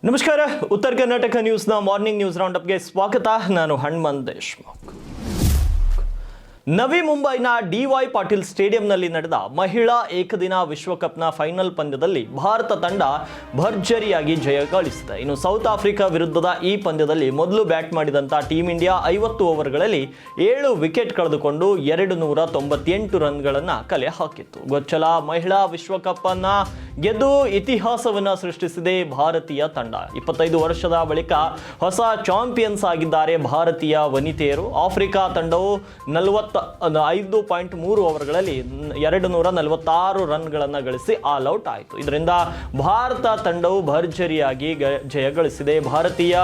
ನಮಸ್ಕಾರ. ಉತ್ತರ Karnataka ನ್ಯೂಸ್ನ morning news ರೌಂಡಪ್ಗೆ ಸ್ವಾಗತ. ನಾನು ಹನುಮಂತ್ ದೇಶ್ಮುಖ್. ನವಿ ಮುಂಬೈನ ಡಿ.ವೈ. ಪಾಟೀಲ್ ಸ್ಟೇಡಿಯಂನಲ್ಲಿ ನಡೆದ ಮಹಿಳಾ ಏಕದಿನ ವಿಶ್ವಕಪ್ನ ಫೈನಲ್ ಪಂದ್ಯದಲ್ಲಿ ಭಾರತ ತಂಡ ಭರ್ಜರಿಯಾಗಿ ಜಯ ಗಳಿಸಿದೆ. ಇನ್ನು ಸೌತ್ ಆಫ್ರಿಕಾ ವಿರುದ್ಧದ ಈ ಪಂದ್ಯದಲ್ಲಿ ಮೊದಲು ಬ್ಯಾಟ್ ಮಾಡಿದಂಥ ಟೀಂ ಇಂಡಿಯಾ 50 ಓವರ್ಗಳಲ್ಲಿ 7 ವಿಕೆಟ್ ಕಳೆದುಕೊಂಡು 298 ರನ್ಗಳನ್ನು ಕಲೆ ಹಾಕಿತ್ತು. ಗೊಚ್ಚಲ ಮಹಿಳಾ ವಿಶ್ವಕಪ್ ಅನ್ನ ಗೆದ್ದು ಇತಿಹಾಸವನ್ನು ಸೃಷ್ಟಿಸಿದೆ ಭಾರತೀಯ ತಂಡ. 25 ವರ್ಷದ ಬಳಿಕ ಹೊಸ ಚಾಂಪಿಯನ್ಸ್ ಆಗಿದ್ದಾರೆ ಭಾರತೀಯ ವನಿತೆಯರು. ಆಫ್ರಿಕಾ ತಂಡವು 45.3 ಓವರ್ಗಳಲ್ಲಿ 246 ರನ್ಗಳನ್ನು ಗಳಿಸಿ ಆಲ್ ಔಟ್ ಆಯಿತು. ಇದರಿಂದ ಭಾರತ ತಂಡವು ಭರ್ಜರಿಯಾಗಿ ಜಯ ಗಳಿಸಿದೆ. ಭಾರತೀಯ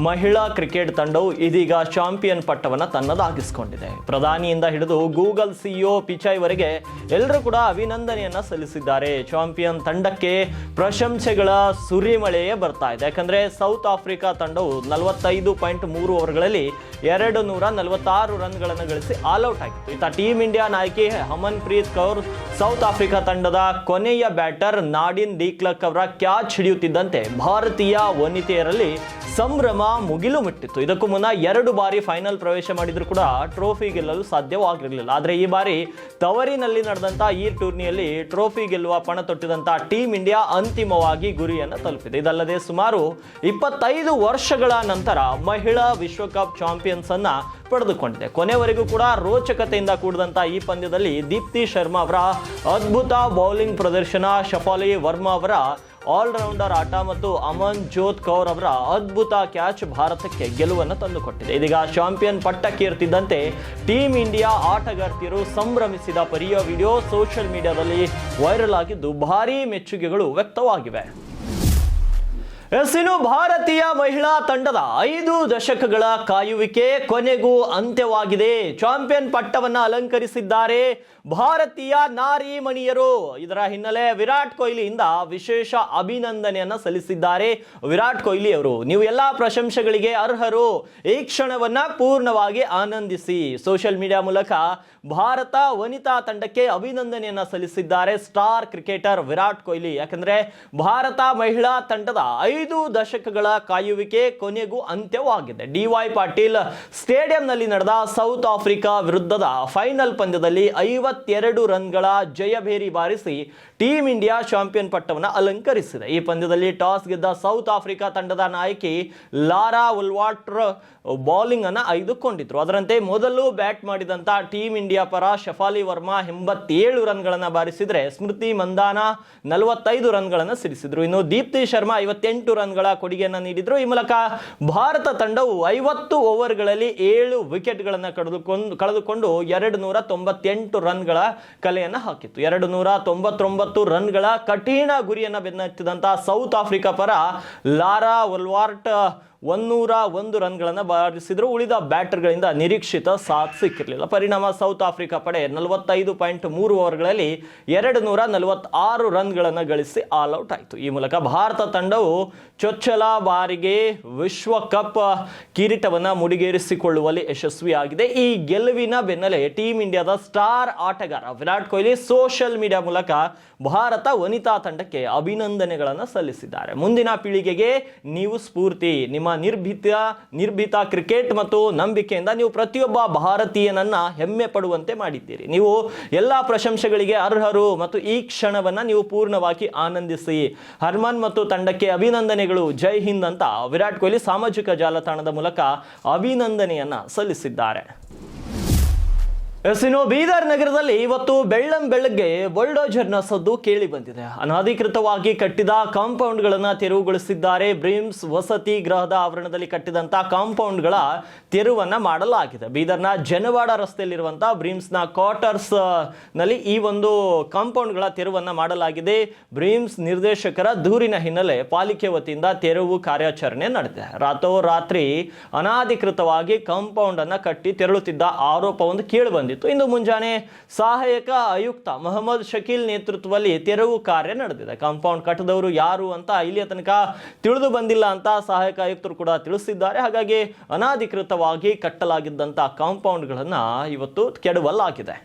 ಮಹಿಳಾ ಕ್ರಿಕೆಟ್ ತಂಡವು ಇದೀಗ ಚಾಂಪಿಯನ್ ಪಟ್ಟವನ್ನು ತನ್ನದಾಗಿಸಿಕೊಂಡಿದೆ. ಪ್ರಧಾನಿಯಿಂದ ಹಿಡಿದು ಗೂಗಲ್ ಸಿಇಒ ಪಿಚಾಯ್ವರೆಗೆ ಎಲ್ಲರೂ ಕೂಡ ಅಭಿನಂದನೆಯನ್ನ ಸಲ್ಲಿಸಿದ್ದಾರೆ. ಚಾಂಪಿಯನ್ ತಂಡಕ್ಕೆ ಪ್ರಶಂಸೆಗಳ ಸುರಿಮಳೆಯೇ ಬರ್ತಾ ಇದೆ. ಯಾಕಂದ್ರೆ ಸೌತ್ ಆಫ್ರಿಕಾ ತಂಡವು 45.3 ಓವರ್ಗಳಲ್ಲಿ 246 ರನ್ಗಳನ್ನು ಗಳಿಸಿ ಆಲ್ ಔಟ್ ಆಗಿತ್ತು. ಇತ್ತ ಟೀಂ ಇಂಡಿಯಾ ನಾಯಕಿ ಹರ್ಮನ್ಪ್ರೀತ್ ಕೌರ್ ಸೌತ್ ಆಫ್ರಿಕಾ ತಂಡದ ಕೊನೆಯ ಬ್ಯಾಟರ್ ನಾಡಿನ್ ಡಿ ಕ್ಲರ್ಕ್ ಅವರ ಕ್ಯಾಚ್ ಹಿಡಿಯುತ್ತಿದ್ದಂತೆ ಭಾರತೀಯ ವನಿತೆಯರಲ್ಲಿ ಸಂಭ್ರಮ ಮುಗಿಲು ಮುಟ್ಟಿತ್ತು. ಇದಕ್ಕೂ ಮುನ್ನ 2 ಬಾರಿ ಫೈನಲ್ ಪ್ರವೇಶ ಮಾಡಿದ್ರು ಕೂಡ ಟ್ರೋಫಿ ಗೆಲ್ಲಲು ಸಾಧ್ಯವಾಗಿರಲಿಲ್ಲ. ಆದರೆ ಈ ಬಾರಿ ತವರಿನಲ್ಲಿ ನಡೆದಂತ ಈ ಟೂರ್ನಿಯಲ್ಲಿ ಟ್ರೋಫಿ ಗೆಲ್ಲುವ ಪಣ ತೊಟ್ಟಿದಂತ ಟೀಂ ಇಂಡಿಯಾ ಅಂತಿಮವಾಗಿ ಗುರಿಯನ್ನು ತಲುಪಿದೆ. ಇದಲ್ಲದೆ ಸುಮಾರು 25 ವರ್ಷಗಳ ನಂತರ ಮಹಿಳಾ ವಿಶ್ವಕಪ್ ಚಾಂಪಿಯನ್ಸ್ ಅನ್ನ ಪಡೆದುಕೊಂಡಿದೆ. ಕೊನೆವರೆಗೂ ಕೂಡ ರೋಚಕತೆಯಿಂದ ಕೂಡಿದಂತ ಈ ಪಂದ್ಯದಲ್ಲಿ ದೀಪ್ತಿ ಶರ್ಮಾ ಅವರ ಅದ್ಭುತ ಬೌಲಿಂಗ್ ಪ್ರದರ್ಶನ, ಶಫಾಲಿ ವರ್ಮಾ ಅವರ ಆಲ್ರೌಂಡರ್ ಆಟ ಮತ್ತು ಅಮನ್ ಜೋತ್ ಕೌರ್ ಅವರ ಅದ್ಭುತ ಕ್ಯಾಚ್ ಭಾರತಕ್ಕೆ ಗೆಲುವನ್ನು ತಂದುಕೊಟ್ಟಿದೆ. ಇದೀಗ ಚಾಂಪಿಯನ್ ಪಟ್ಟಕ್ಕೇರ್ತಿದ್ದಂತೆ ಟೀಂ ಇಂಡಿಯಾ ಆಟಗಾರ್ತಿಯರು ಸಂಭ್ರಮಿಸಿದ ಪರಿಯ ವಿಡಿಯೋ ಸೋಷಿಯಲ್ ಮೀಡಿಯಾದಲ್ಲಿ ವೈರಲ್ ಆಗಿದ್ದು ಭಾರೀ ಮೆಚ್ಚುಗೆಗಳು ವ್ಯಕ್ತವಾಗಿವೆ. ಇನ್ನು ಭಾರತೀಯ ಮಹಿಳಾ ತಂಡದ 5 ದಶಕಗಳ ಕಾಯುವಿಕೆ ಕೊನೆಗೂ ಅಂತ್ಯವಾಗಿದೆ. ಚಾಂಪಿಯನ್ ಪಟ್ಟವನ್ನ ಅಲಂಕರಿಸಿದ್ದಾರೆ ಭಾರತೀಯ ನಾರಿ ಮಣಿಯರು. ಇದರ ಹಿನ್ನೆಲೆ ವಿರಾಟ್ ಕೊಹ್ಲಿಯಿಂದ ವಿಶೇಷ ಅಭಿನಂದನೆಯನ್ನ ಸಲ್ಲಿಸಿದ್ದಾರೆ ವಿರಾಟ್ ಕೊಹ್ಲಿ ಅವರು. ನೀವು ಎಲ್ಲಾ ಪ್ರಶಂಸೆಗಳಿಗೆ ಅರ್ಹರು, ಈ ಕ್ಷಣವನ್ನ ಪೂರ್ಣವಾಗಿ ಆನಂದಿಸಿ. ಸೋಷಿಯಲ್ ಮೀಡಿಯಾ ಮೂಲಕ ಭಾರತ ವನಿತಾ ತಂಡಕ್ಕೆ ಅಭಿನಂದನೆಯನ್ನ ಸಲ್ಲಿಸಿದ್ದಾರೆ ಸ್ಟಾರ್ ಕ್ರಿಕೆಟರ್ ವಿರಾಟ್ ಕೊಹ್ಲಿ. ಯಾಕಂದ್ರೆ ಭಾರತ ಮಹಿಳಾ ತಂಡದ 5 ದಶಕಗಳ ಕಾಯುವಿಕೆ ಕೊನೆಗೂ ಅಂತ್ಯವಾಗಿದೆ. ಡಿ.ವೈ. ಪಾಟೀಲ್ ಸ್ಟೇಡಿಯಂನಲ್ಲಿ ನಡೆದ ಸೌತ್ ಆಫ್ರಿಕಾ ವಿರುದ್ಧದ ಫೈನಲ್ ಪಂದ್ಯದಲ್ಲಿ 52 ರನ್ಗಳ ಜಯಭೇರಿ ಬಾರಿಸಿ ಟೀಂ ಇಂಡಿಯಾ ಚಾಂಪಿಯನ್ ಪಟ್ಟವನ್ನು ಅಲಂಕರಿಸಿದೆ. ಈ ಪಂದ್ಯದಲ್ಲಿ ಟಾಸ್ ಗೆದ್ದ ಸೌತ್ ಆಫ್ರಿಕಾ ತಂಡದ ನಾಯಕಿ ಲಾರಾ ಉಲ್ವಾಟ್ರ್ ಬೌಲಿಂಗ್ ಅನ್ನು ಆಯ್ದುಕೊಂಡಿದ್ರು. ಅದರಂತೆ ಮೊದಲು ಬ್ಯಾಟ್ ಮಾಡಿದಂತ ಟೀಂ ಇಂಡಿಯಾ ಪರ ಶಫಾಲಿ ವರ್ಮಾ 87 ರನ್ಗಳನ್ನು ಬಾರಿಸಿದ್ರೆ ಸ್ಮೃತಿ ಮಂದಾನ 45 ರನ್ಗಳನ್ನು ಸಿಡಿಸಿದ್ರು. ಇನ್ನು ದೀಪ್ತಿ ಶರ್ಮಾ 58 ರನ್ಗಳ ಕೊಡುಗೆಯನ್ನು ನೀಡಿದ್ರು. ಈ ಮೂಲಕ ಭಾರತ ತಂಡವು 50 ಓವರ್ಗಳಲ್ಲಿ 7 ವಿಕೆಟ್ಗಳನ್ನು ಕಳೆದುಕೊಂಡು 298 ರನ್ಗಳ ಕಲೆಯನ್ನು ಹಾಕಿತ್ತು. 299 ರನ್ಗಳ ಕಠಿಣ ಗುರಿಯನ್ನು ಬೆನ್ನತ್ತಿದಂತಹ ಸೌತ್ ಆಫ್ರಿಕಾ ಪರ ಲಾರಾ ಉಲ್ವಾರ್ಟ್ 101 ರನ್ಗಳನ್ನು ಬಾರಿಸಿದ್ರು. ಉಳಿದ ಬ್ಯಾಟರ್ಗಳಿಂದ ನಿರೀಕ್ಷಿತ ಸಾಥ್ ಸಿಕ್ಕಿರಲಿಲ್ಲ. ಪರಿಣಾಮ ಸೌತ್ ಆಫ್ರಿಕಾ ಪಡೆ 45.3 ಓವರ್ಗಳಲ್ಲಿ 246 ರನ್ಗಳನ್ನು ಗಳಿಸಿ ಆಲ್ ಔಟ್ ಆಯಿತು. ಈ ಮೂಲಕ ಭಾರತ ತಂಡವು ಚೊಚ್ಚಲ ಬಾರಿಗೆ ವಿಶ್ವಕಪ್ ಕಿರೀಟವನ್ನು ಮುಡಿಗೇರಿಸಿಕೊಳ್ಳುವಲ್ಲಿ ಯಶಸ್ವಿಯಾಗಿದೆ. ಈ ಗೆಲುವಿನ ಬೆನ್ನಲ್ಲೇ ಟೀಂ ಇಂಡಿಯಾದ ಸ್ಟಾರ್ ಆಟಗಾರ ವಿರಾಟ್ ಕೊಹ್ಲಿ ಸೋಷಿಯಲ್ ಮೀಡಿಯಾ ಮೂಲಕ ಭಾರತ ವನಿತಾ ತಂಡಕ್ಕೆ ಅಭಿನಂದನೆಗಳನ್ನು ಸಲ್ಲಿಸಿದ್ದಾರೆ. ಮುಂದಿನ ಪೀಳಿಗೆಗೆ ನೀವು ಸ್ಫೂರ್ತಿ. ನಿಮ್ಮ ನಿರ್ಭೀತ ಕ್ರಿಕೆಟ್ ಮತ್ತು ನಂಬಿಕೆಯಿಂದ ನೀವು ಪ್ರತಿಯೊಬ್ಬ ಭಾರತೀಯನನ್ನ ಹೆಮ್ಮೆ ಪಡುವಂತೆ ಮಾಡಿದ್ದೀರಿ. ನೀವು ಎಲ್ಲಾ ಪ್ರಶಂಸೆಗಳಿಗೆ ಅರ್ಹರು ಮತ್ತು ಈ ಕ್ಷಣವನ್ನ ನೀವು ಪೂರ್ಣವಾಗಿ ಆನಂದಿಸಿ. ಹರ್ಮನ್ ಮತ್ತು ತಂಡಕ್ಕೆ ಅಭಿನಂದನೆಗಳು, ಜೈ ಹಿಂದ್ ಅಂತ ವಿರಾಟ್ ಕೊಹ್ಲಿ ಸಾಮಾಜಿಕ ಜಾಲತಾಣದ ಮೂಲಕ ಅಭಿನಂದನೆಯನ್ನ ಸಲ್ಲಿಸಿದ್ದಾರೆ. ಇನ್ನು ಬೀದರ್ ನಗರದಲ್ಲಿ ಇವತ್ತು ಬೆಳ್ಳಂಬೆಳಗ್ಗೆ ಬುಲ್ಡೋಜರ್ನ ಸದ್ದು ಕೇಳಿ ಬಂದಿದೆ. ಅನಧಿಕೃತವಾಗಿ ಕಟ್ಟಿದ ಕಾಂಪೌಂಡ್ಗಳನ್ನು ತೆರವುಗೊಳಿಸಿದ್ದಾರೆ. ಬ್ರಿಮ್ಸ್ ವಸತಿ ಗೃಹದ ಆವರಣದಲ್ಲಿ ಕಟ್ಟಿದಂತ ಕಾಂಪೌಂಡ್ಗಳ ತೆರವನ್ನ ಮಾಡಲಾಗಿದೆ. ಬೀದರ್ನ ಜನವಾಡ ರಸ್ತೆಯಲ್ಲಿರುವಂತಹ ಬ್ರಿಮ್ಸ್ನ ಕ್ವಾರ್ಟರ್ಸ್ ನಲ್ಲಿ ಈ ಒಂದು ಕಾಂಪೌಂಡ್ಗಳ ತೆರವನ್ನ ಮಾಡಲಾಗಿದೆ. ಬ್ರಿಮ್ಸ್ ನಿರ್ದೇಶಕರ ದೂರಿನ ಹಿನ್ನೆಲೆ ಪಾಲಿಕೆ ವತಿಯಿಂದ ತೆರವು ಕಾರ್ಯಾಚರಣೆ ನಡೆದಿದೆ. ರಾತ್ರೋರಾತ್ರಿ ಅನಧಿಕೃತವಾಗಿ ಕಾಂಪೌಂಡ್ ಅನ್ನ ಕಟ್ಟಿ ತೆರಳುತ್ತಿದ್ದ ಆರೋಪ ಒಂದು ಕೇಳಿ ಬಂದಿದೆ. ಇಂದು ಮುಂಜಾನೆ ಸಹಾಯಕ ಆಯುಕ್ತ ಮೊಹಮ್ಮದ್ ಶಕೀಲ್ ನೇತೃತ್ವದಲ್ಲಿ ತೆರವು ಕಾರ್ಯ ನಡೆದಿದೆ. ಕಾಂಪೌಂಡ್ ಕಟ್ಟದವರು ಯಾರು ಅಂತ ಇಲ್ಲಿಯ ತನಕ ತಿಳಿದು ಬಂದಿಲ್ಲ ಅಂತ ಸಹಾಯಕ ಆಯುಕ್ತರು ಕೂಡ ತಿಳಿಸಿದ್ದಾರೆ. ಹಾಗಾಗಿ ಅನಧಿಕೃತವಾಗಿ ಕಟ್ಟಲಾಗಿದ್ದಂತಹ ಕಾಂಪೌಂಡ್ಗಳನ್ನ ಇವತ್ತು ಕೆಡವಲಾಗಿದೆ.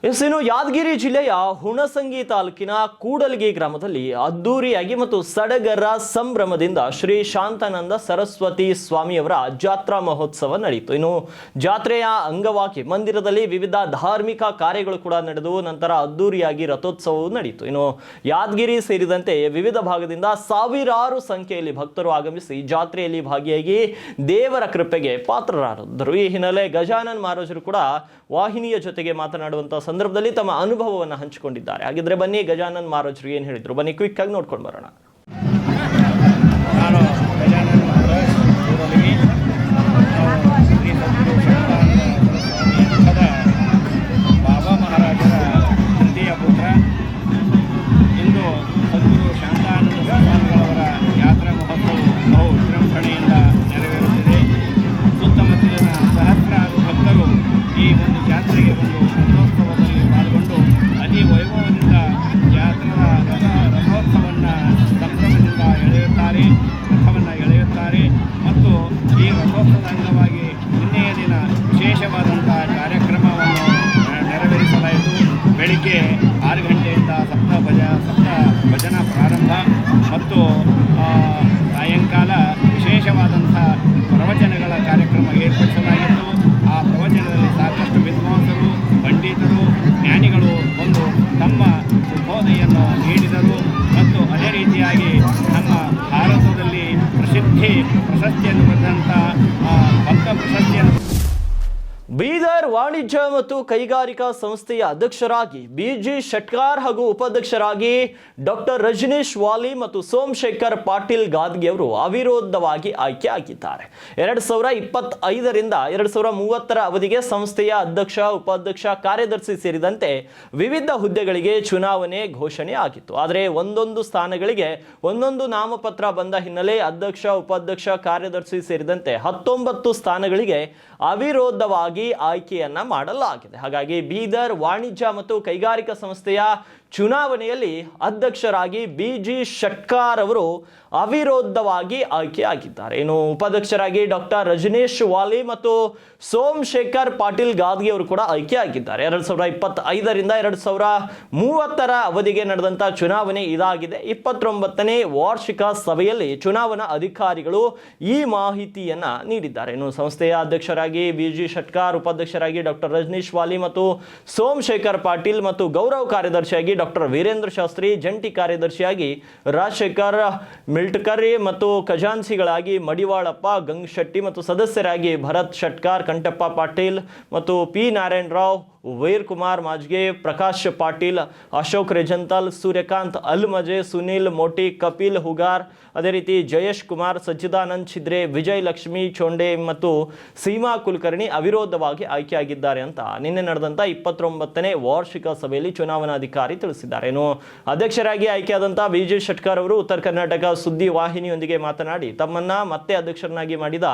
ಇನ್ನು ಯಾದಗಿರಿ ಜಿಲ್ಲೆಯ ಹುಣಸಂಗಿ ತಾಲೂಕಿನ ಕೂಡಲಗಿ ಗ್ರಾಮದಲ್ಲಿ ಅದ್ದೂರಿಯಾಗಿ ಮತ್ತು ಸಡಗರ ಸಂಭ್ರಮದಿಂದ ಶ್ರೀ ಶಾಂತಾನಂದ ಸರಸ್ವತಿ ಸ್ವಾಮಿಯವರ ಜಾತ್ರಾ ಮಹೋತ್ಸವ ನಡೆಯಿತು. ಇನ್ನು ಜಾತ್ರೆಯ ಅಂಗವಾಗಿ ಮಂದಿರದಲ್ಲಿ ವಿವಿಧ ಧಾರ್ಮಿಕ ಕಾರ್ಯಗಳು ಕೂಡ ನಡೆದು ನಂತರ ಅದ್ದೂರಿಯಾಗಿ ರಥೋತ್ಸವವು ನಡೆಯಿತು. ಇನ್ನು ಯಾದಗಿರಿ ಸೇರಿದಂತೆ ವಿವಿಧ ಭಾಗದಿಂದ ಸಾವಿರಾರು ಸಂಖ್ಯೆಯಲ್ಲಿ ಭಕ್ತರು ಆಗಮಿಸಿ ಜಾತ್ರೆಯಲ್ಲಿ ಭಾಗಿಯಾಗಿ ದೇವರ ಕೃಪೆಗೆ ಪಾತ್ರರಾದರು. ಈ ಹಿನ್ನೆಲೆ ಗಜಾನನ್ ಮಹಾರಾಜರು ಕೂಡ ವಾಹಿನಿಯ ಜೊತೆಗೆ ಮಾತನಾಡುವಂತಹ ಸಂದರ್ಭದಲ್ಲಿ ತಮ್ಮ ಅನುಭವವನ್ನು ಹಂಚಿಕೊಂಡಿದ್ದಾರೆ. ಹಾಗಿದ್ರೆ ಬನ್ನಿ ಗಜಾನನ್ ಮಹಾರಾಜರು ಏನು ಹೇಳಿದ್ರು, ಬನ್ನಿ ಕ್ವಿಕ್ ಆಗಿ ನೋಡ್ಕೊಂಡು ಬರೋಣ. ನಾನು ಗಜಾನನ್ ಮಹಾರಾಜ್ ಕೂಡಲಗಿ, ಶ್ರೀ ಸದ್ಗುರು ಶಾಂತಾನಂದ ಮಠದ ಬಾಬಾ ಮಹಾರಾಜರ ತಂದೆಯ ಪುತ್ರ. ಇಂದು ಸದ್ಗುರು ಶಾಂತಾನಂದ ಸ್ವಾಮಿಗಳವರ ಯಾತ್ರಾ ಮಹೋತ್ಸವವು ಬಹು ವಿಜೃಂಭಣೆಯಿಂದ ನೆರವೇರುತ್ತಿದೆ. ಸುತ್ತಮುತ್ತಲಿನ ಸಹಸ್ರಾರು ಭಕ್ತರು ಈ ಒಂದು ಜಾತ್ರೆಗೆ ಬಂದು ರಥೋತ್ಸವದಲ್ಲಿ ಪಾಲ್ಗೊಂಡು ಅತಿ ವೈಭವದಿಂದ ರಥೋತ್ಸವವನ್ನು ಸಂಭ್ರಮದಿಂದ ರಥವನ್ನು ಎಳೆಯುತ್ತಾರೆ. ಮತ್ತು ಈ ರಥೋತ್ಸವದ ಅಂಗವಾಗಿ ನಿನ್ನೆಯ ದಿನ ವಿಶೇಷವಾದಂಥ ಕಾರ್ಯಕ್ರಮವನ್ನು ನೆರವೇರಿಸಲಾಯಿತು. ಬೆಳಿಗ್ಗೆ 6 ಗಂಟೆಯಿಂದ ಸಪ್ತ ಭಜನಾ ಪ್ರಾರಂಭ ಮತ್ತು ಸಾಯಂಕಾಲ ವಿಶೇಷವಾದಂಥ ಪ್ರವಚನಗಳ ಕಾರ್ಯಕ್ರಮ ಏರ್ಪಡಿಸಲಾಗಿತ್ತು. ಆ ಪ್ರವಚನದಲ್ಲಿ ಸಾಕಷ್ಟು ವಿದ್ವಾಂಸರು, ಪಂಡಿತರು, ಜ್ಞಾನಿಗಳು ಬಂದು ತಮ್ಮ ಉದ್ಬೋಧನೆಯನ್ನು ನೀಡಿದರು. ಮತ್ತು ಅದೇ ರೀತಿಯಾಗಿ ನಮ್ಮ ಭಾರತದಲ್ಲಿ ಪ್ರಶಸ್ತಿಯನ್ನು ಪಡೆದಂಥ ಭಕ್ತ ಪ್ರಶಸ್ತಿಯನ್ನು ಬೀದರ್ ವಾಣಿಜ್ಯ ಮತ್ತು ಕೈಗಾರಿಕಾ ಸಂಸ್ಥೆಯ ಅಧ್ಯಕ್ಷರಾಗಿ BG ಶೆಟ್ಕಾರ್ ಹಾಗೂ ಉಪಾಧ್ಯಕ್ಷರಾಗಿ ಡಾಕ್ಟರ್ ರಜನೀಶ್ ವಾಲಿ ಮತ್ತು ಸೋಮಶೇಖರ್ ಪಾಟೀಲ್ ಗಾದ್ಗೆ ಅವರು ಅವಿರೋಧವಾಗಿ ಆಯ್ಕೆ ಆಗಿದ್ದಾರೆ. 2025ರಿಂದ 2030ರ ಅವಧಿಗೆ ಸಂಸ್ಥೆಯ ಅಧ್ಯಕ್ಷ, ಉಪಾಧ್ಯಕ್ಷ, ಕಾರ್ಯದರ್ಶಿ ಸೇರಿದಂತೆ ವಿವಿಧ ಹುದ್ದೆಗಳಿಗೆ ಚುನಾವಣೆ ಘೋಷಣೆ ಆಗಿತ್ತು. ಆದರೆ ಒಂದೊಂದು ಸ್ಥಾನಗಳಿಗೆ ಒಂದೊಂದು ನಾಮಪತ್ರ ಬಂದ ಹಿನ್ನೆಲೆ ಅಧ್ಯಕ್ಷ, ಉಪಾಧ್ಯಕ್ಷ, ಕಾರ್ಯದರ್ಶಿ ಸೇರಿದಂತೆ 19 ಸ್ಥಾನಗಳಿಗೆ ಅವಿರೋಧವಾಗಿ ಆಯ್ಕೆಯನ್ನ ಮಾಡಲಾಗಿದೆ. ಹಾಗಾಗಿ ಬೀದರ್ ವಾಣಿಜ್ಯ ಮತ್ತು ಕೈಗಾರಿಕಾ ಸಂಸ್ಥೆಯ ಚುನಾವಣೆಯಲ್ಲಿ ಅಧ್ಯಕ್ಷರಾಗಿ BG ಶೆಟ್ಕಾರ್ ಅವರು ಅವಿರೋಧವಾಗಿ ಆಯ್ಕೆಯಾಗಿದ್ದಾರೆ. ಇನ್ನು ಉಪಾಧ್ಯಕ್ಷರಾಗಿ ಡಾಕ್ಟರ್ ರಜನೀಶ್ ವಾಲಿ ಮತ್ತು ಸೋಮಶೇಖರ್ ಪಾಟೀಲ್ ಗಾದ್ಗೆ ಅವರು ಕೂಡ ಆಯ್ಕೆಯಾಗಿದ್ದಾರೆ. 2025ರಿಂದ 2030ರ ಅವಧಿಗೆ ನಡೆದಂಥ ಚುನಾವಣೆ ಇದಾಗಿದೆ. 29ನೇ ವಾರ್ಷಿಕ ಸಭೆಯಲ್ಲಿ ಚುನಾವಣಾ ಅಧಿಕಾರಿಗಳು ಈ ಮಾಹಿತಿಯನ್ನ ನೀಡಿದ್ದಾರೆ. ಇನ್ನು ಸಂಸ್ಥೆಯ ಅಧ್ಯಕ್ಷರಾಗಿ BG ಶೆಟ್ಕಾರ್, ಉಪಾಧ್ಯಕ್ಷರಾಗಿ ಡಾಕ್ಟರ್ ರಜನೀಶ್ ವಾಲಿ ಮತ್ತು ಸೋಮಶೇಖರ್ ಪಾಟೀಲ್ ಮತ್ತು ಗೌರವ ಕಾರ್ಯದರ್ಶಿಯಾಗಿ ಡಾಕ್ಟರ್ ವೀರೇಂದ್ರ ಶಾಸ್ತ್ರಿ, ಜಂಟಿ ಕಾರ್ಯದರ್ಶಿಯಾಗಿ ರಾಜಶೇಖರ್ ಮಿಲ್ಟ್ಕರಿ ಮತ್ತು ಖಜಾನ್ಸಿಗಳಾಗಿ ಮಡಿವಾಳಪ್ಪ ಗಂಗಶೆಟ್ಟಿ ಮತ್ತು ಸದಸ್ಯರಾಗಿ ಭರತ್ ಶೆಟ್ಕಾರ್, ಕಂಠಪ್ಪ ಪಾಟೀಲ್ ಮತ್ತು P ನಾರಾಯಣರಾವ್, ವೀರ್ ಕುಮಾರ್ ಮಾಜ್ಗೆ, ಪ್ರಕಾಶ್ ಪಾಟೀಲ್, ಅಶೋಕ್ ರೆಜಂತಲ್, ಸೂರ್ಯಕಾಂತ್ ಅಲ್ಮಜೆ, ಸುನಿಲ್ ಮೋಟಿ, ಕಪಿಲ್ ಹುಗಾರ್, ಅದೇ ರೀತಿ ಜಯೇಶ್ ಕುಮಾರ್, ಸಚ್ಚಿದಾನಂದ್ ಛಿದ್ರೆ, ವಿಜಯ್ ಲಕ್ಷ್ಮಿ ಚೋಂಡೆ ಮತ್ತು ಸೀಮಾ ಕುಲಕರ್ಣಿ ಅವಿರೋಧವಾಗಿ ಆಯ್ಕೆಯಾಗಿದ್ದಾರೆ ಅಂತ ನಿನ್ನೆ ನಡೆದಂಥ 29ನೇ ವಾರ್ಷಿಕ ಸಭೆಯಲ್ಲಿ ಚುನಾವಣಾಧಿಕಾರಿ ತಿಳಿಸಿದ್ದಾರೆ. ಇನ್ನು ಅಧ್ಯಕ್ಷರಾಗಿ ಆಯ್ಕೆಯಾದಂಥ BG ಶೆಟ್ಕಾರ್ ಅವರು ಉತ್ತರ ಕರ್ನಾಟಕ ಸುದ್ದಿ ವಾಹಿನಿಯೊಂದಿಗೆ ಮಾತನಾಡಿ ತಮ್ಮನ್ನ ಮತ್ತೆ ಅಧ್ಯಕ್ಷರನ್ನಾಗಿ ಮಾಡಿದ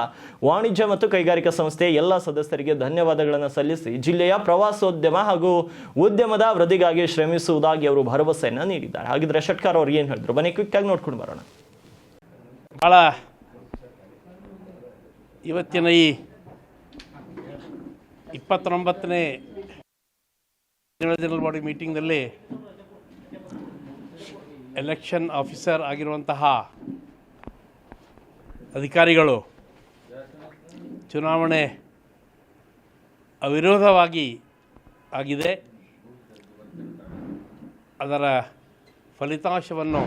ವಾಣಿಜ್ಯ ಮತ್ತು ಕೈಗಾರಿಕಾ ಸಂಸ್ಥೆಯ ಎಲ್ಲ ಸದಸ್ಯರಿಗೆ ಧನ್ಯವಾದಗಳನ್ನು ಸಲ್ಲಿಸಿ ಜಿಲ್ಲೆಯ ಪ್ರವಾಸೋದ್ಯಮ ಹಾಗೂ ಉದ್ಯಮದ ವೃದ್ಧಿಗಾಗಿ ಶ್ರಮಿಸುವುದಾಗಿ ಅವರು ಭರವಸೆಯನ್ನು ನೀಡಿದ್ದಾರೆ. ಹಾಗಿದ್ರೆ ಶೆಟ್ಕಾರ್ ಅವರು ಏನು ಹೇಳಿದ್ರು, ಬನ್ನಿ ಕ್ವಿಕ್ ಆಗಿ ನೋಡ್ಕೊಂಡು ಬರೋಣ. ಭಾಳ ಇವತ್ತಿನ ಈ 29ನೇ ಜನರಲ್ ಬಾಡಿ ಮೀಟಿಂಗ್ನಲ್ಲಿ ಎಲೆಕ್ಷನ್ ಆಫೀಸರ್ ಆಗಿರುವಂತಹ ಅಧಿಕಾರಿಗಳು ಚುನಾವಣೆ ಅವಿರೋಧವಾಗಿ ಆಗಿದೆ. ಅದರ ಫಲಿತಾಂಶವನ್ನು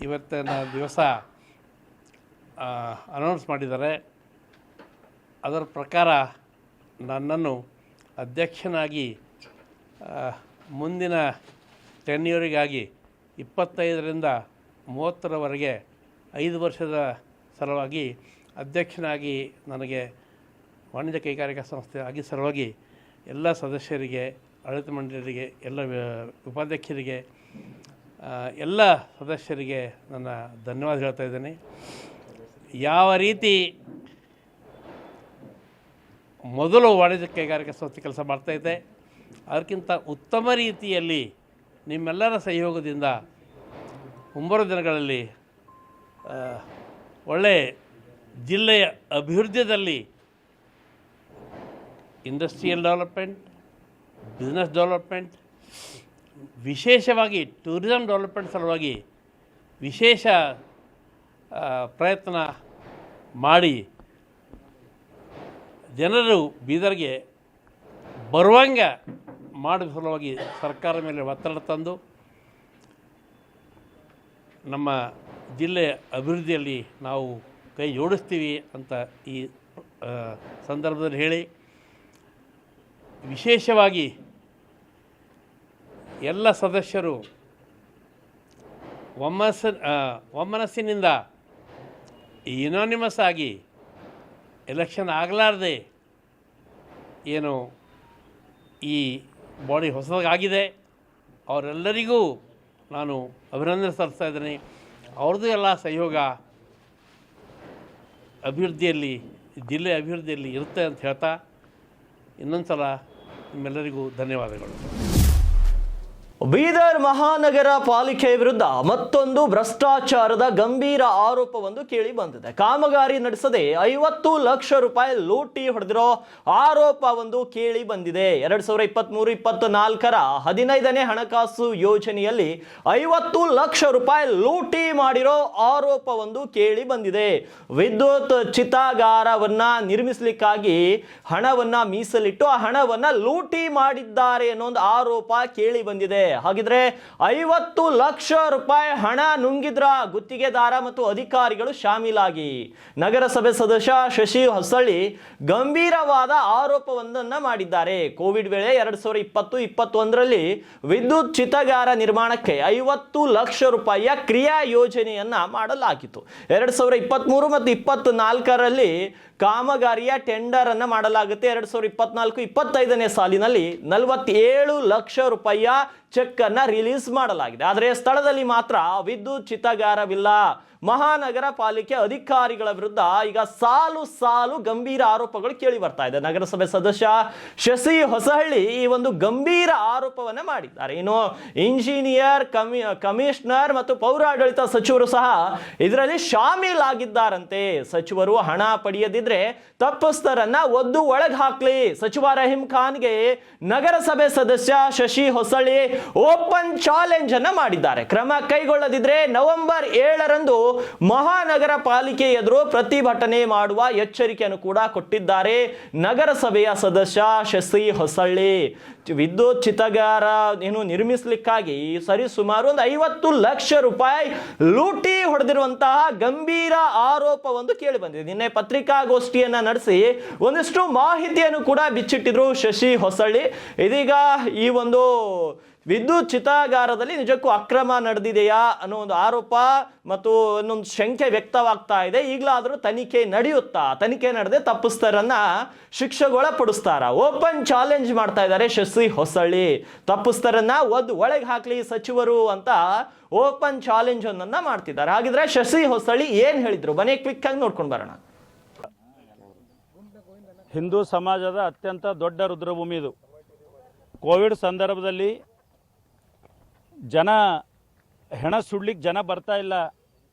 ಇವತ್ತಿನ ದಿವಸ ಅನೌನ್ಸ್ ಮಾಡಿದ್ದಾರೆ. ಅದರ ಪ್ರಕಾರ ನನ್ನನ್ನು ಅಧ್ಯಕ್ಷನಾಗಿ ಮುಂದಿನ ಟೆನ್ಯೂರಿಗಾಗಿ 25ರಿಂದ 30ರವರೆಗೆ 5 ವರ್ಷದ ಸಲುವಾಗಿ ಅಧ್ಯಕ್ಷನಾಗಿ ನನಗೆ ವಾಣಿಜ್ಯ ಕೈಗಾರಿಕಾ ಸಂಸ್ಥೆ ಆಗಿ ಸಲುವಾಗಿ ಎಲ್ಲ ಸದಸ್ಯರಿಗೆ, ಆಡಳಿತ ಮಂಡಳಿಗೆ, ಎಲ್ಲ ಉಪಾಧ್ಯಕ್ಷರಿಗೆ, ಎಲ್ಲ ಸದಸ್ಯರಿಗೆ ನನ್ನ ಧನ್ಯವಾದ ಹೇಳ್ತಾ ಇದ್ದೇನೆ. ಯಾವ ರೀತಿ ಮೊದಲು ವಾಣಿಜ್ಯ ಕೈಗಾರಿಕಾ ಸಂಸ್ಥೆ ಕೆಲಸ ಮಾಡ್ತಾಯಿದೆ ಅದಕ್ಕಿಂತ ಉತ್ತಮ ರೀತಿಯಲ್ಲಿ ನಿಮ್ಮೆಲ್ಲರ ಸಹಯೋಗದಿಂದ ಮುಂಬರುವ ದಿನಗಳಲ್ಲಿ ಒಳ್ಳೆಯ ಜಿಲ್ಲೆಯ ಅಭಿವೃದ್ಧಿಯಲ್ಲಿ ಇಂಡಸ್ಟ್ರಿಯಲ್ ಡೆವಲಪ್ಮೆಂಟ್, ಬಿಸ್ನೆಸ್ ಡೆವಲಪ್ಮೆಂಟ್, ವಿಶೇಷವಾಗಿ ಟೂರಿಸಂ ಡೆವಲಪ್ಮೆಂಟ್ ಸಲುವಾಗಿ ವಿಶೇಷ ಪ್ರಯತ್ನ ಮಾಡಿ ಜನರು ಬೀದರ್ಗೆ ಬರುವಂಗೆ ಮಾಡುವ ಸಲುವಾಗಿ ಸರ್ಕಾರದ ಮೇಲೆ ಒತ್ತಡ ತಂದು ನಮ್ಮ ಜಿಲ್ಲೆಯ ಅಭಿವೃದ್ಧಿಯಲ್ಲಿ ನಾವು ಕೈ ಜೋಡಿಸ್ತೀವಿ ಅಂತ ಈ ಸಂದರ್ಭದಲ್ಲಿ ಹೇಳಿ, ವಿಶೇಷವಾಗಿ ಎಲ್ಲ ಸದಸ್ಯರು ಒಮ್ಮನಸ್ಸಿನಿಂದ ಯುನಾನಿಮಸ್ ಆಗಿ ಎಲೆಕ್ಷನ್ ಆಗಲಾರ್ದೆ ಏನು ಈ ಬಾಡಿ ಹೊಸದಾಗಿದೆ ಅವರೆಲ್ಲರಿಗೂ ನಾನು ಅಭಿನಂದನೆ ಸಲ್ಲಿಸ್ತಾ ಇದ್ದೀನಿ. ಅವ್ರದ್ದು ಎಲ್ಲ ಸಹಯೋಗ ಅಭಿವೃದ್ಧಿಯಲ್ಲಿ, ಜಿಲ್ಲೆ ಅಭಿವೃದ್ಧಿಯಲ್ಲಿ ಇರುತ್ತೆ ಅಂತ ಹೇಳ್ತಾ ಇನ್ನೊಂದು ಸಲ ನಿಮ್ಮೆಲ್ಲರಿಗೂ ಧನ್ಯವಾದಗಳು. ಬೀದರ್ ಮಹಾನಗರ ಪಾಲಿಕೆ ವಿರುದ್ಧ ಮತ್ತೊಂದು ಭ್ರಷ್ಟಾಚಾರದ ಗಂಭೀರ ಆರೋಪವೊಂದು ಕೇಳಿ ಬಂದಿದೆ. ಕಾಮಗಾರಿ ನಡೆಸದೆ 50 ಲಕ್ಷ ರೂಪಾಯಿ ಲೂಟಿ ಹೊಡೆದಿರೋ ಆರೋಪ ಒಂದು ಕೇಳಿ ಬಂದಿದೆ. 2023-24 15ನೇ ಹಣಕಾಸು ಯೋಜನೆಯಲ್ಲಿ 50 ಲಕ್ಷ ರೂಪಾಯಿ ಲೂಟಿ ಮಾಡಿರೋ ಆರೋಪ ಒಂದು ಕೇಳಿ ಬಂದಿದೆ. ವಿದ್ಯುತ್ ಚಿತಾಗಾರವನ್ನ ನಿರ್ಮಿಸಲಿಕ್ಕಾಗಿ ಹಣವನ್ನ ಮೀಸಲಿಟ್ಟು ಆ ಹಣವನ್ನ ಲೂಟಿ ಮಾಡಿದ್ದಾರೆ ಅನ್ನೋ ಒಂದು ಆರೋಪ ಕೇಳಿ ಬಂದಿದೆ. ಹಾಗಿದ್ರೆ 50 ಲಕ್ಷ ರೂಪಾಯಿ ಹಣ ನುಂಗಿದ್ರ ಗುತ್ತಿಗೆದಾರ ಮತ್ತು ಅಧಿಕಾರಿಗಳು ಶಾಮೀಲಾಗಿ ನಗರಸಭೆ ಸದಸ್ಯ ಶಶಿ ಹೊಸಳ್ಳಿ ಗಂಭೀರವಾದ ಆರೋಪವೊಂದನ್ನ ಮಾಡಿದ್ದಾರೆ. ಕೋವಿಡ್ ವೇಳೆ 2020-21ರಲ್ಲಿ ವಿದ್ಯುತ್ ಚಿತಾಗಾರ ನಿರ್ಮಾಣಕ್ಕೆ 50 ಲಕ್ಷ ರೂಪಾಯಿಯ ಕ್ರಿಯಾ ಯೋಜನೆಯನ್ನ ಮಾಡಲಾಗಿತ್ತು. 2023 ಮತ್ತು 24ರಲ್ಲಿ ಕಾಮಗಾರಿಯ ಟೆಂಡರ್ ಅನ್ನ ಮಾಡಲಾಗುತ್ತೆ. 2024-25ನೇ ಸಾಲಿನಲ್ಲಿ 47 ಲಕ್ಷ ರೂಪಾಯಿಯ ಚೆಕ್ ಅನ್ನ ರಿಲೀಸ್ ಮಾಡಲಾಗಿದೆ. ಆದರೆ ಸ್ಥಳದಲ್ಲಿ ಮಾತ್ರ ವಿದ್ಯುತ್ ಚಿತಾಗಾರವಿಲ್ಲ. ಮಹಾನಗರ ಪಾಲಿಕೆ ಅಧಿಕಾರಿಗಳ ವಿರುದ್ಧ ಈಗ ಸಾಲು ಗಂಭೀರ ಆರೋಪಗಳು ಕೇಳಿ ಬರ್ತಾ ಇದೆ. ನಗರಸಭೆ ಸದಸ್ಯ ಶಶಿ ಹೊಸಹಳ್ಳಿ ಈ ಒಂದು ಗಂಭೀರ ಆರೋಪವನ್ನ ಮಾಡಿದ್ದಾರೆ. ಇನ್ನು ಇಂಜಿನಿಯರ್, ಕಮಿಷನರ್ ಮತ್ತು ಪೌರಾಡಳಿತ ಸಚಿವರು ಸಹ ಇದರಲ್ಲಿ ಶಾಮೀಲಾಗಿದ್ದಾರಂತೆ. ಸಚಿವರು ಹಣ ಪಡೆಯದಿದ್ರೆ ತಪ್ಪಿಸ್ತರನ್ನ ಒದ್ದು ಒಳಗೆ ಹಾಕ್ಲಿ. ಸಚಿವ ರಹೀಂ ಖಾನ್ಗೆ ನಗರಸಭೆ ಸದಸ್ಯ ಶಶಿ ಹೊಸಳ್ಳಿ ಓಪನ್ ಚಾಲೆಂಜ್ ಅನ್ನ ಮಾಡಿದ್ದಾರೆ. ಕ್ರಮ ಕೈಗೊಳ್ಳದಿದ್ರೆ ನವೆಂಬರ್ 7ರಂದು ಮಹಾನಗರ ಪಾಲಿಕೆ ಎದುರು ಪ್ರತಿಭಟನೆ ಮಾಡುವ ಎಚ್ಚರಿಕೆಯನ್ನು ಕೂಡ ಕೊಟ್ಟಿದ್ದಾರೆ ನಗರಸಭೆಯ ಸದಸ್ಯ ಶಶಿ ಹೊಸಳ್ಳಿ. ವಿದ್ಯುತ್ ಚಿತಾಗಾರ ನಿರ್ಮಿಸಲಿಕ್ಕಾಗಿ ಸರಿ ಸುಮಾರು ಒಂದು 50 ಲಕ್ಷ ರೂಪಾಯಿ ಲೂಟಿ ಹೊಡೆದಿರುವಂತಹ ಗಂಭೀರ ಆರೋಪ ಒಂದು ಕೇಳಿ ಬಂದಿದೆ. ನಿನ್ನೆ ಪತ್ರಿಕಾಗೋಷ್ಠಿಯನ್ನ ನಡೆಸಿ ಒಂದಿಷ್ಟು ಮಾಹಿತಿಯನ್ನು ಕೂಡ ಬಿಚ್ಚಿಟ್ಟಿದ್ರು ಶಶಿ ಹೊಸಳ್ಳಿ. ಇದೀಗ ಈ ಒಂದು ವಿದ್ಯುತ್ ಚಿತಾಗಾರದಲ್ಲಿ ನಿಜಕ್ಕೂ ಅಕ್ರಮ ನಡೆದಿದೆಯಾ ಅನ್ನೋ ಒಂದು ಆರೋಪ ಮತ್ತು ಇನ್ನೊಂದು ಶಂಕೆ ವ್ಯಕ್ತವಾಗ್ತಾ ಇದೆ. ಈಗಲಾದರೂ ತನಿಖೆ ನಡೆಯುತ್ತಾ? ತನಿಖೆ ನಡೆದೇ ತಪ್ಪಿಸ್ತರನ್ನ ಶಿಕ್ಷೆಗೊಳಪಡಿಸ್ತಾರ? ಓಪನ್ ಚಾಲೆಂಜ್ ಮಾಡ್ತಾ ಇದ್ದಾರೆ ಶಶಿ ಹೊಸಳ್ಳಿ. ತಪ್ಪಿಸ್ತರನ್ನ ಒಳಗೆ ಹಾಕ್ಲಿ ಸಚಿವರು ಅಂತ ಓಪನ್ ಚಾಲೆಂಜ್ ಅನ್ನ ಮಾಡ್ತಿದ್ದಾರೆ. ಹಾಗಿದ್ರೆ ಶಶಿ ಹೊಸಳ್ಳಿ ಏನ್ ಹೇಳಿದ್ರು ಬನ್ನಿ ಕ್ವಿಕ್ ಆಗಿ ನೋಡ್ಕೊಂಡು ಬರೋಣ. ಹಿಂದೂ ಸಮಾಜದ ಅತ್ಯಂತ ದೊಡ್ಡ ರುದ್ರಭೂಮಿ ಇದು. ಕೋವಿಡ್ ಸಂದರ್ಭದಲ್ಲಿ ಜನ ಹೆಣ ಸುಡ್ಲಿಕ್ಕೆ ಜನ ಬರ್ತಾ ಇಲ್ಲ,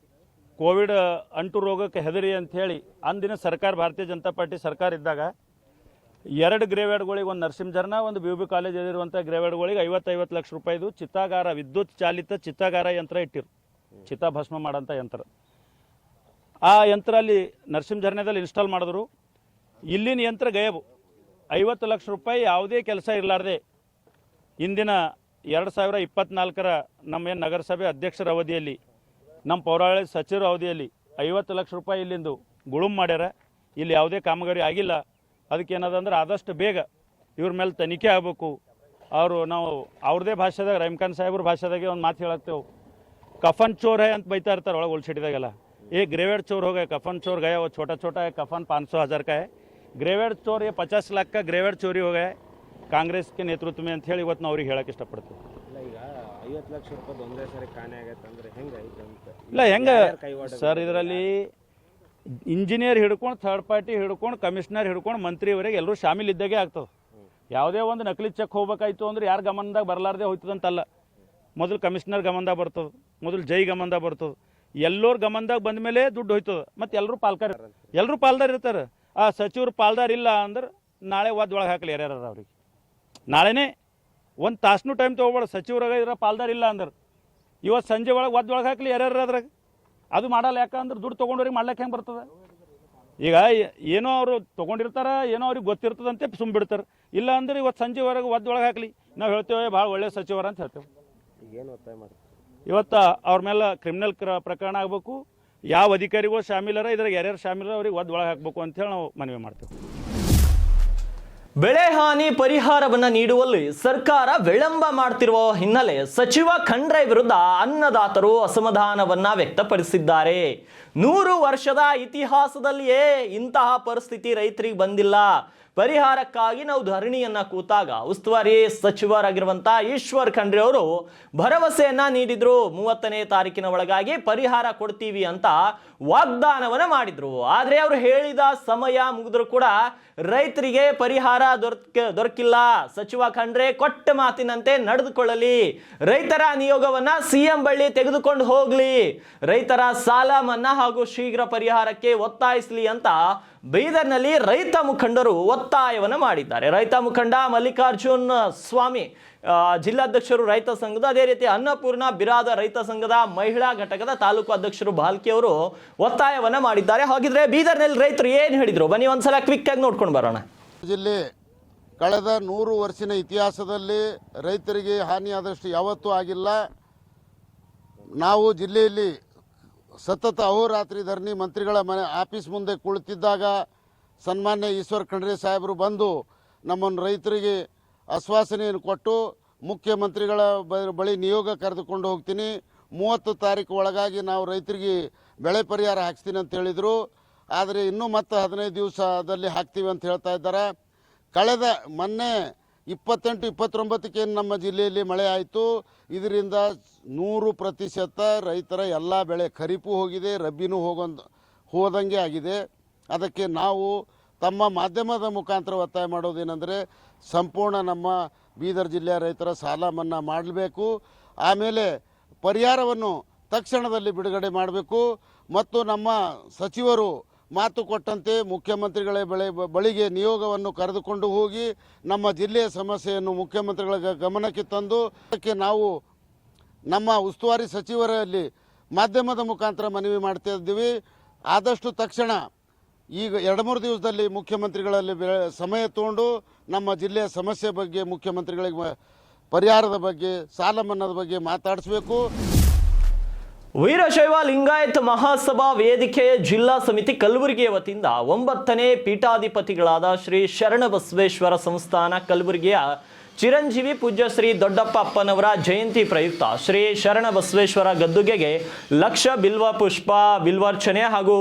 ಕೋವಿಡ್ ಅಂಟು ರೋಗಕ್ಕೆ ಹೆದರಿ ಅಂಥೇಳಿ ಅಂದಿನ ಸರ್ಕಾರ, ಭಾರತೀಯ ಜನತಾ ಪಾರ್ಟಿ ಸರ್ಕಾರ ಇದ್ದಾಗ 2 ಗ್ರೇವೇಡ್ಗಳಿಗೆ, ಒಂದು ನರಸಿಂಹಜರ್ನ, ಒಂದು BUB ಕಾಲೇಜ್ ಇರುವಂಥ ಗ್ರೇವೇಡ್ಗಳಿಗೆ 50 ಲಕ್ಷ ರೂಪಾಯಿದು ಚಿತಾಗಾರ, ವಿದ್ಯುತ್ ಚಾಲಿತ ಚಿತಾಗಾರ ಯಂತ್ರ ಇಟ್ಟಿರು. ಚಿತಾಭಸ್ಮ ಮಾಡೋಂಥ ಯಂತ್ರ. ಆ ಯಂತ್ರ ಅಲ್ಲಿ ನರಸಿಂಹಜರ್ನದಲ್ಲಿ ಇನ್ಸ್ಟಾಲ್ ಮಾಡಿದ್ರು. ಇಲ್ಲಿನ ಯಂತ್ರ ಗಯಬು. 50 ಲಕ್ಷ ರೂಪಾಯಿ ಯಾವುದೇ ಕೆಲಸ ಇರಲಾರ್ದೆ ಇಂದಿನ 2024ರ ನಮ್ಮ ನಗರಸಭೆ ಅಧ್ಯಕ್ಷರ ಅವಧಿಯಲ್ಲಿ, ನಮ್ಮ ಪೌರಾಡಳಿತ ಸಚಿವರ ಅವಧಿಯಲ್ಲಿ 50 ಲಕ್ಷ ರೂಪಾಯಿ ಇಲ್ಲಿಂದು ಗುಳುಂ ಮಾಡ್ಯಾರ. ಇಲ್ಲಿ ಯಾವುದೇ ಕಾಮಗಾರಿ ಆಗಿಲ್ಲ. ಅದಕ್ಕೆ ಏನದಂದ್ರೆ ಆದಷ್ಟು ಬೇಗ ಇವ್ರ ಮೇಲೆ ತನಿಖೆ ಆಗಬೇಕು. ನಾವು ಅವ್ರದೇ ಭಾಷೆದಾಗ, ರಹೀಂ ಖಾನ್ ಸಾಹೇಬ್ರ ಭಾಷೆದಾಗೆ ಒಂದು ಮಾತು ಹೇಳತ್ತೇವೆ, ಕಫನ್ ಚೋರ್ ಹೈ ಅಂತ ಬೈತಾ ಇರ್ತಾರೆ ಒಳಗೆ ಉಳ್ಸಿಟ್ಟಿದಾಗೆಲ್ಲ. ग्रेवेड चोर हो गए, कफन चोर गया, वो छोटा छोटा है कफन 500,000 का है. ग्रेवेड चोर ये 50 लाख का ग्रेवेड चोरी हो गया है ಕಾಂಗ್ರೆಸ್ ಕೆ ನೇತೃತ್ವ में ಅಂತ ಹೇಳಿ ಇವತ್ತು ನಾವು ಅವ್ರಿಗೆ ಹೇಳಕ್ಕೆ ಇಷ್ಟಪಡ್ತೀವಿ. ಈಗ 50 ಲಕ್ಷ ರೂಪಾಯಿ ಒಂದೇ ಸರಿ ಕಾಣೆ ಆಗೈತೆ ಅಂದ್ರೆ ಹೆಂಗೆ ಇಲ್ಲ ಹೆಂಗೆ ಸರ್, ಇದರಲ್ಲಿ ಇಂಜಿನಿಯರ್ ಹಿಡ್ಕೊಂಡು, ಥರ್ಡ್ ಪಾರ್ಟಿ ಹಿಡ್ಕೊಂಡು, ಕಮಿಷನರ್ ಹಿಡ್ಕೊಂಡು, ಮಂತ್ರಿವರೆಗೆ ಎಲ್ಲರೂ ಶಾಮೀಲ್ ಇದ್ದಾಗೆ ಆಗ್ತದೆ. ಯಾವುದೇ ಒಂದು ನಕಲಿ ಚೆಕ್ ಹೋಗ್ಬೇಕಾಯ್ತು ಅಂದ್ರೆ ಯಾರು ಗಮನದಾಗ ಬರಲಾರ್ದೆ ಹೋಯ್ತದಂತಲ್ಲ. ಮೊದಲು ಕಮಿಷನರ್ ಗಮನದಾಗ ಬರ್ತದೆ, ಮೊದಲು ಜೈ ಗಮನದಾಗ ಬರ್ತದೆ. ಎಲ್ಲರ ಗಮನದಾಗ ಬಂದ ಮೇಲೆ ದುಡ್ಡು ಹೋಯ್ತದೆ. ಮತ್ತು ಎಲ್ಲರೂ ಪಾಲ್ದಾರ್ ಇರ್ತಾರೆ. ಆ ಸಚಿವರು ಪಾಲ್ದಾರ್ ಇಲ್ಲ ಅಂದ್ರೆ ನಾಳೆ ಒಳಗೆ ಹಾಕಲಿ ಯಾರ್ಯಾರ ಅವ್ರಿಗೆ. ನಾಳೆನೇ ಒಂದು ತಾಸು ಟೈಮ್ ತೊಗೊಬೇಡ, ಸಚಿವರಾಗ ಇದ್ರ ಪಾಲ್ದಾರ ಇಲ್ಲ ಅಂದ್ರೆ ಇವತ್ತು ಸಂಜೆ ಒಳಗೆ ಒಳಗೆ ಹಾಕ್ಲಿ ಯಾರ್ಯಾರು ಅದ್ರಾಗ ಅದು ಮಾಡಲ್ಲ. ಯಾಕಂದ್ರೆ ದುಡ್ಡು ತೊಗೊಂಡವ್ರಿಗೆ ಮಾಡ್ಲಿಕ್ಕೆ ಹೆಂಗೆ ಬರ್ತದೆ? ಈಗ ಏನೋ ಅವರು ತೊಗೊಂಡಿರ್ತಾರೆ, ಏನೋ ಅವ್ರಿಗೆ ಗೊತ್ತಿರ್ತದಂತೆ ಸುಮ್ಮ ಬಿಡ್ತಾರೆ. ಇಲ್ಲ ಅಂದ್ರೆ ಇವತ್ತು ಸಂಜೆವರೆಗೆ ಒಳಗೆ ಹಾಕ್ಲಿ, ನಾವು ಹೇಳ್ತೇವೆ ಭಾಳ ಒಳ್ಳೆಯ ಸಚಿವರ ಅಂತ ಹೇಳ್ತೇವೆ. ಏನು ಒತ್ತಾಯ ಮಾಡ್ತೀವಿ? ಇವತ್ತು ಅವ್ರ ಮೇಲೆ ಕ್ರಿಮಿನಲ್ ಪ್ರಕರಣ ಆಗಬೇಕು, ಯಾವ ಅಧಿಕಾರಿಗಳು ಶಾಮೀಲರ ಇದ್ರಾಗ ಯಾರ್ಯಾರು ಶಾಮೀಲರ ಅವ್ರಿಗೆ ಒಳಗೆ ಹಾಕಬೇಕು ಅಂತೇಳಿ ನಾವು ಮನವಿ ಮಾಡ್ತೇವೆ. ಬೆಳೆ ಹಾನಿ ಪರಿಹಾರವನ್ನ ನೀಡುವಲ್ಲಿ ಸರ್ಕಾರ ವಿಳಂಬ ಮಾಡ್ತಿರುವ ಹಿನ್ನೆಲೆ ಸಚಿವ ಖಂಡ್ರೆ ವಿರುದ್ಧ ಅನ್ನದಾತರು ಅಸಮಾಧಾನವನ್ನ ವ್ಯಕ್ತಪಡಿಸಿದ್ದಾರೆ. 100 ವರ್ಷದ ಇತಿಹಾಸದಲ್ಲಿಯೇ ಇಂತಹ ಪರಿಸ್ಥಿತಿ ರೈತರಿಗೆ ಬಂದಿಲ್ಲ. ಪರಿಹಾರಕ್ಕಾಗಿ ನಾವು ಧರಣಿಯನ್ನ ಕೂತಾಗ ಉಸ್ತುವಾರಿ ಸಚಿವರಾಗಿರುವಂತಹ ಈಶ್ವರ್ ಖಂಡ್ರೆ ಅವರು ಭರವಸೆಯನ್ನ ನೀಡಿದ್ರು. 30ನೇ ತಾರೀಕಿನ ಒಳಗಾಗಿ ಪರಿಹಾರ ಕೊಡ್ತೀವಿ ಅಂತ ವಾಗ್ದಾನವನ್ನ ಮಾಡಿದ್ರು. ಆದ್ರೆ ಅವರು ಹೇಳಿದ ಸಮಯ ಮುಗಿದ್ರು ಕೂಡ ರೈತರಿಗೆ ಪರಿಹಾರ ದೊರಕಿಲ್ಲ. ಸಚಿವ ಖಂಡ್ರೆ ಕೊಟ್ಟ ಮಾತಿನಂತೆ ನಡೆದುಕೊಳ್ಳಲಿ, ರೈತರ ನಿಯೋಗವನ್ನ ಸಿಎಂ ಬಳಿ ತೆಗೆದುಕೊಂಡು ಹೋಗ್ಲಿ, ರೈತರ ಸಾಲ ಮನ್ನಾ ಹಾಗೂ ಶೀಘ್ರ ಪರಿಹಾರಕ್ಕೆ ಒತ್ತಾಯಿಸಲಿ ಅಂತ ಬೀದರ್ನಲ್ಲಿ ರೈತ ಮುಖಂಡರು ಒತ್ತಾಯವನ್ನು ಮಾಡಿದ್ದಾರೆ. ರೈತ ಮುಖಂಡ ಮಲ್ಲಿಕಾರ್ಜುನ್ ಸ್ವಾಮಿ ಜಿಲ್ಲಾಧ್ಯಕ್ಷರು ರೈತ ಸಂಘದ, ಅದೇ ರೀತಿ ಅನ್ನಪೂರ್ಣ ಬಿರಾದ ರೈತ ಸಂಘದ ಮಹಿಳಾ ಘಟಕದ ತಾಲೂಕು ಅಧ್ಯಕ್ಷರು ಬಾಲ್ಕಿ ಅವರು ಒತ್ತಾಯವನ್ನ ಮಾಡಿದ್ದಾರೆ. ಹಾಗಿದ್ರೆ ಬೀದರ್ನಲ್ಲಿ ರೈತರು ಏನು ಹೇಳಿದ್ರು ಬನ್ನಿ ಒಂದ್ಸಲ ಕ್ವಿಕ್ ಆಗಿ ನೋಡ್ಕೊಂಡು ಬರೋಣ. ಜಿಲ್ಲೆ ಕಳೆದ 100 ವರ್ಷದ ಇತಿಹಾಸದಲ್ಲಿ ರೈತರಿಗೆ ಹಾನಿಯಾದಷ್ಟು ಯಾವತ್ತೂ ಆಗಿಲ್ಲ. ನಾವು ಜಿಲ್ಲೆಯಲ್ಲಿ ಸತತ ಅಹೋರಾತ್ರಿ ಧರಣಿ ಮಂತ್ರಿಗಳ ಮನೆ ಆಫೀಸ್ ಮುಂದೆ ಕುಳಿತಿದ್ದಾಗ ಸನ್ಮಾನ್ಯ ಈಶ್ವರ್ ಖಂಡ್ರೆ ಸಾಹೇಬರು ಬಂದು ನಮ್ಮನ್ನು ರೈತರಿಗೆ ಆಶ್ವಾಸನೆಯನ್ನು ಕೊಟ್ಟು ಮುಖ್ಯಮಂತ್ರಿಗಳ ಬಳಿ ನಿಯೋಗ ಕರೆದುಕೊಂಡು ಹೋಗ್ತೀನಿ, 30 ತಾರೀಕು ಒಳಗಾಗಿ ನಾವು ರೈತರಿಗೆ ಬೆಳೆ ಪರಿಹಾರ ಹಾಕ್ಸ್ತೀನಿ ಅಂತ ಹೇಳಿದರು. ಆದರೆ ಇನ್ನೂ ಮತ್ತೆ 15 ದಿವಸದಲ್ಲಿ ಹಾಕ್ತೀವಿ ಅಂತ ಹೇಳ್ತಾ ಇದ್ದಾರೆ. ಕಳೆದ ಮೊನ್ನೆ 28-29ಕ್ಕೆ ನಮ್ಮ ಜಿಲ್ಲೆಯಲ್ಲಿ ಮಳೆ ಆಯಿತು. ಇದರಿಂದ 100% ರೈತರ ಎಲ್ಲ ಬೆಳೆ ಖರೀಫು ಹೋಗಿದೆ, ರಬ್ಬಿನೂ ಹೋದಂಗೆ ಆಗಿದೆ. ಅದಕ್ಕೆ ನಾವು ತಮ್ಮ ಮಾಧ್ಯಮದ ಮುಖಾಂತರ ಒತ್ತಾಯ ಮಾಡೋದೇನೆಂದರೆ ಸಂಪೂರ್ಣ ನಮ್ಮ ಬೀದರ್ ಜಿಲ್ಲೆಯ ರೈತರ ಸಾಲ ಮನ್ನಾ ಮಾಡಬೇಕು, ಆಮೇಲೆ ಪರಿಹಾರವನ್ನು ತಕ್ಷಣದಲ್ಲಿ ಬಿಡುಗಡೆ ಮಾಡಬೇಕು ಮತ್ತು ನಮ್ಮ ಸಚಿವರು ಮಾತು ಕೊಟ್ಟಂತೆ ಮುಖ್ಯಮಂತ್ರಿಗಳ ಬಳಿಗೆ ನಿಯೋಗವನ್ನು ಕರೆದುಕೊಂಡು ಹೋಗಿ ನಮ್ಮ ಜಿಲ್ಲೆಯ ಸಮಸ್ಯೆಯನ್ನು ಮುಖ್ಯಮಂತ್ರಿಗಳ ಗಮನಕ್ಕೆ ತಂದು ಅದಕ್ಕೆ ನಾವು ನಮ್ಮ ಉಸ್ತುವಾರಿ ಸಚಿವರಲ್ಲಿ ಮಾಧ್ಯಮದ ಮುಖಾಂತರ ಮನವಿ ಮಾಡ್ತಾ ಇದ್ದೀವಿ. ಆದಷ್ಟು ತಕ್ಷಣ ಈಗ 2-3 ದಿವಸದಲ್ಲಿ ಮುಖ್ಯಮಂತ್ರಿಗಳಲ್ಲಿ ಸಮಯ ತಗೊಂಡು ನಮ್ಮ ಜಿಲ್ಲೆಯ ಸಮಸ್ಯೆ ಬಗ್ಗೆ ಮುಖ್ಯಮಂತ್ರಿಗಳಿಗೆ ಪರಿಹಾರದ ಬಗ್ಗೆ ಸಾಲ ಮನ್ನಾದ ಬಗ್ಗೆ ಮಾತಾಡಿಸಬೇಕು. ವೀರಶೈವ ಲಿಂಗಾಯತ ಮಹಾಸಭಾ ವೇದಿಕೆ ಜಿಲ್ಲಾ ಸಮಿತಿ ಕಲಬುರಗಿಯ ವತಿಯಿಂದ 9ನೇ ಪೀಠಾಧಿಪತಿಗಳಾದ ಶ್ರೀ ಶರಣಬಸವೇಶ್ವರ ಸಂಸ್ಥಾನ ಕಲಬುರಗಿಯ ಚಿರಂಜೀವಿ ಪೂಜ್ಯ ಶ್ರೀ ದೊಡ್ಡಪ್ಪ ಅಪ್ಪನವರ ಜಯಂತಿ ಪ್ರಯುಕ್ತ ಶ್ರೀ ಶರಣಬಸವೇಶ್ವರ ಗದ್ದುಗೆಗೆ ಲಕ್ಷ ಬಿಲ್ವ ಪುಷ್ಪ ಬಿಲ್ವಾರ್ಚನೆ ಹಾಗೂ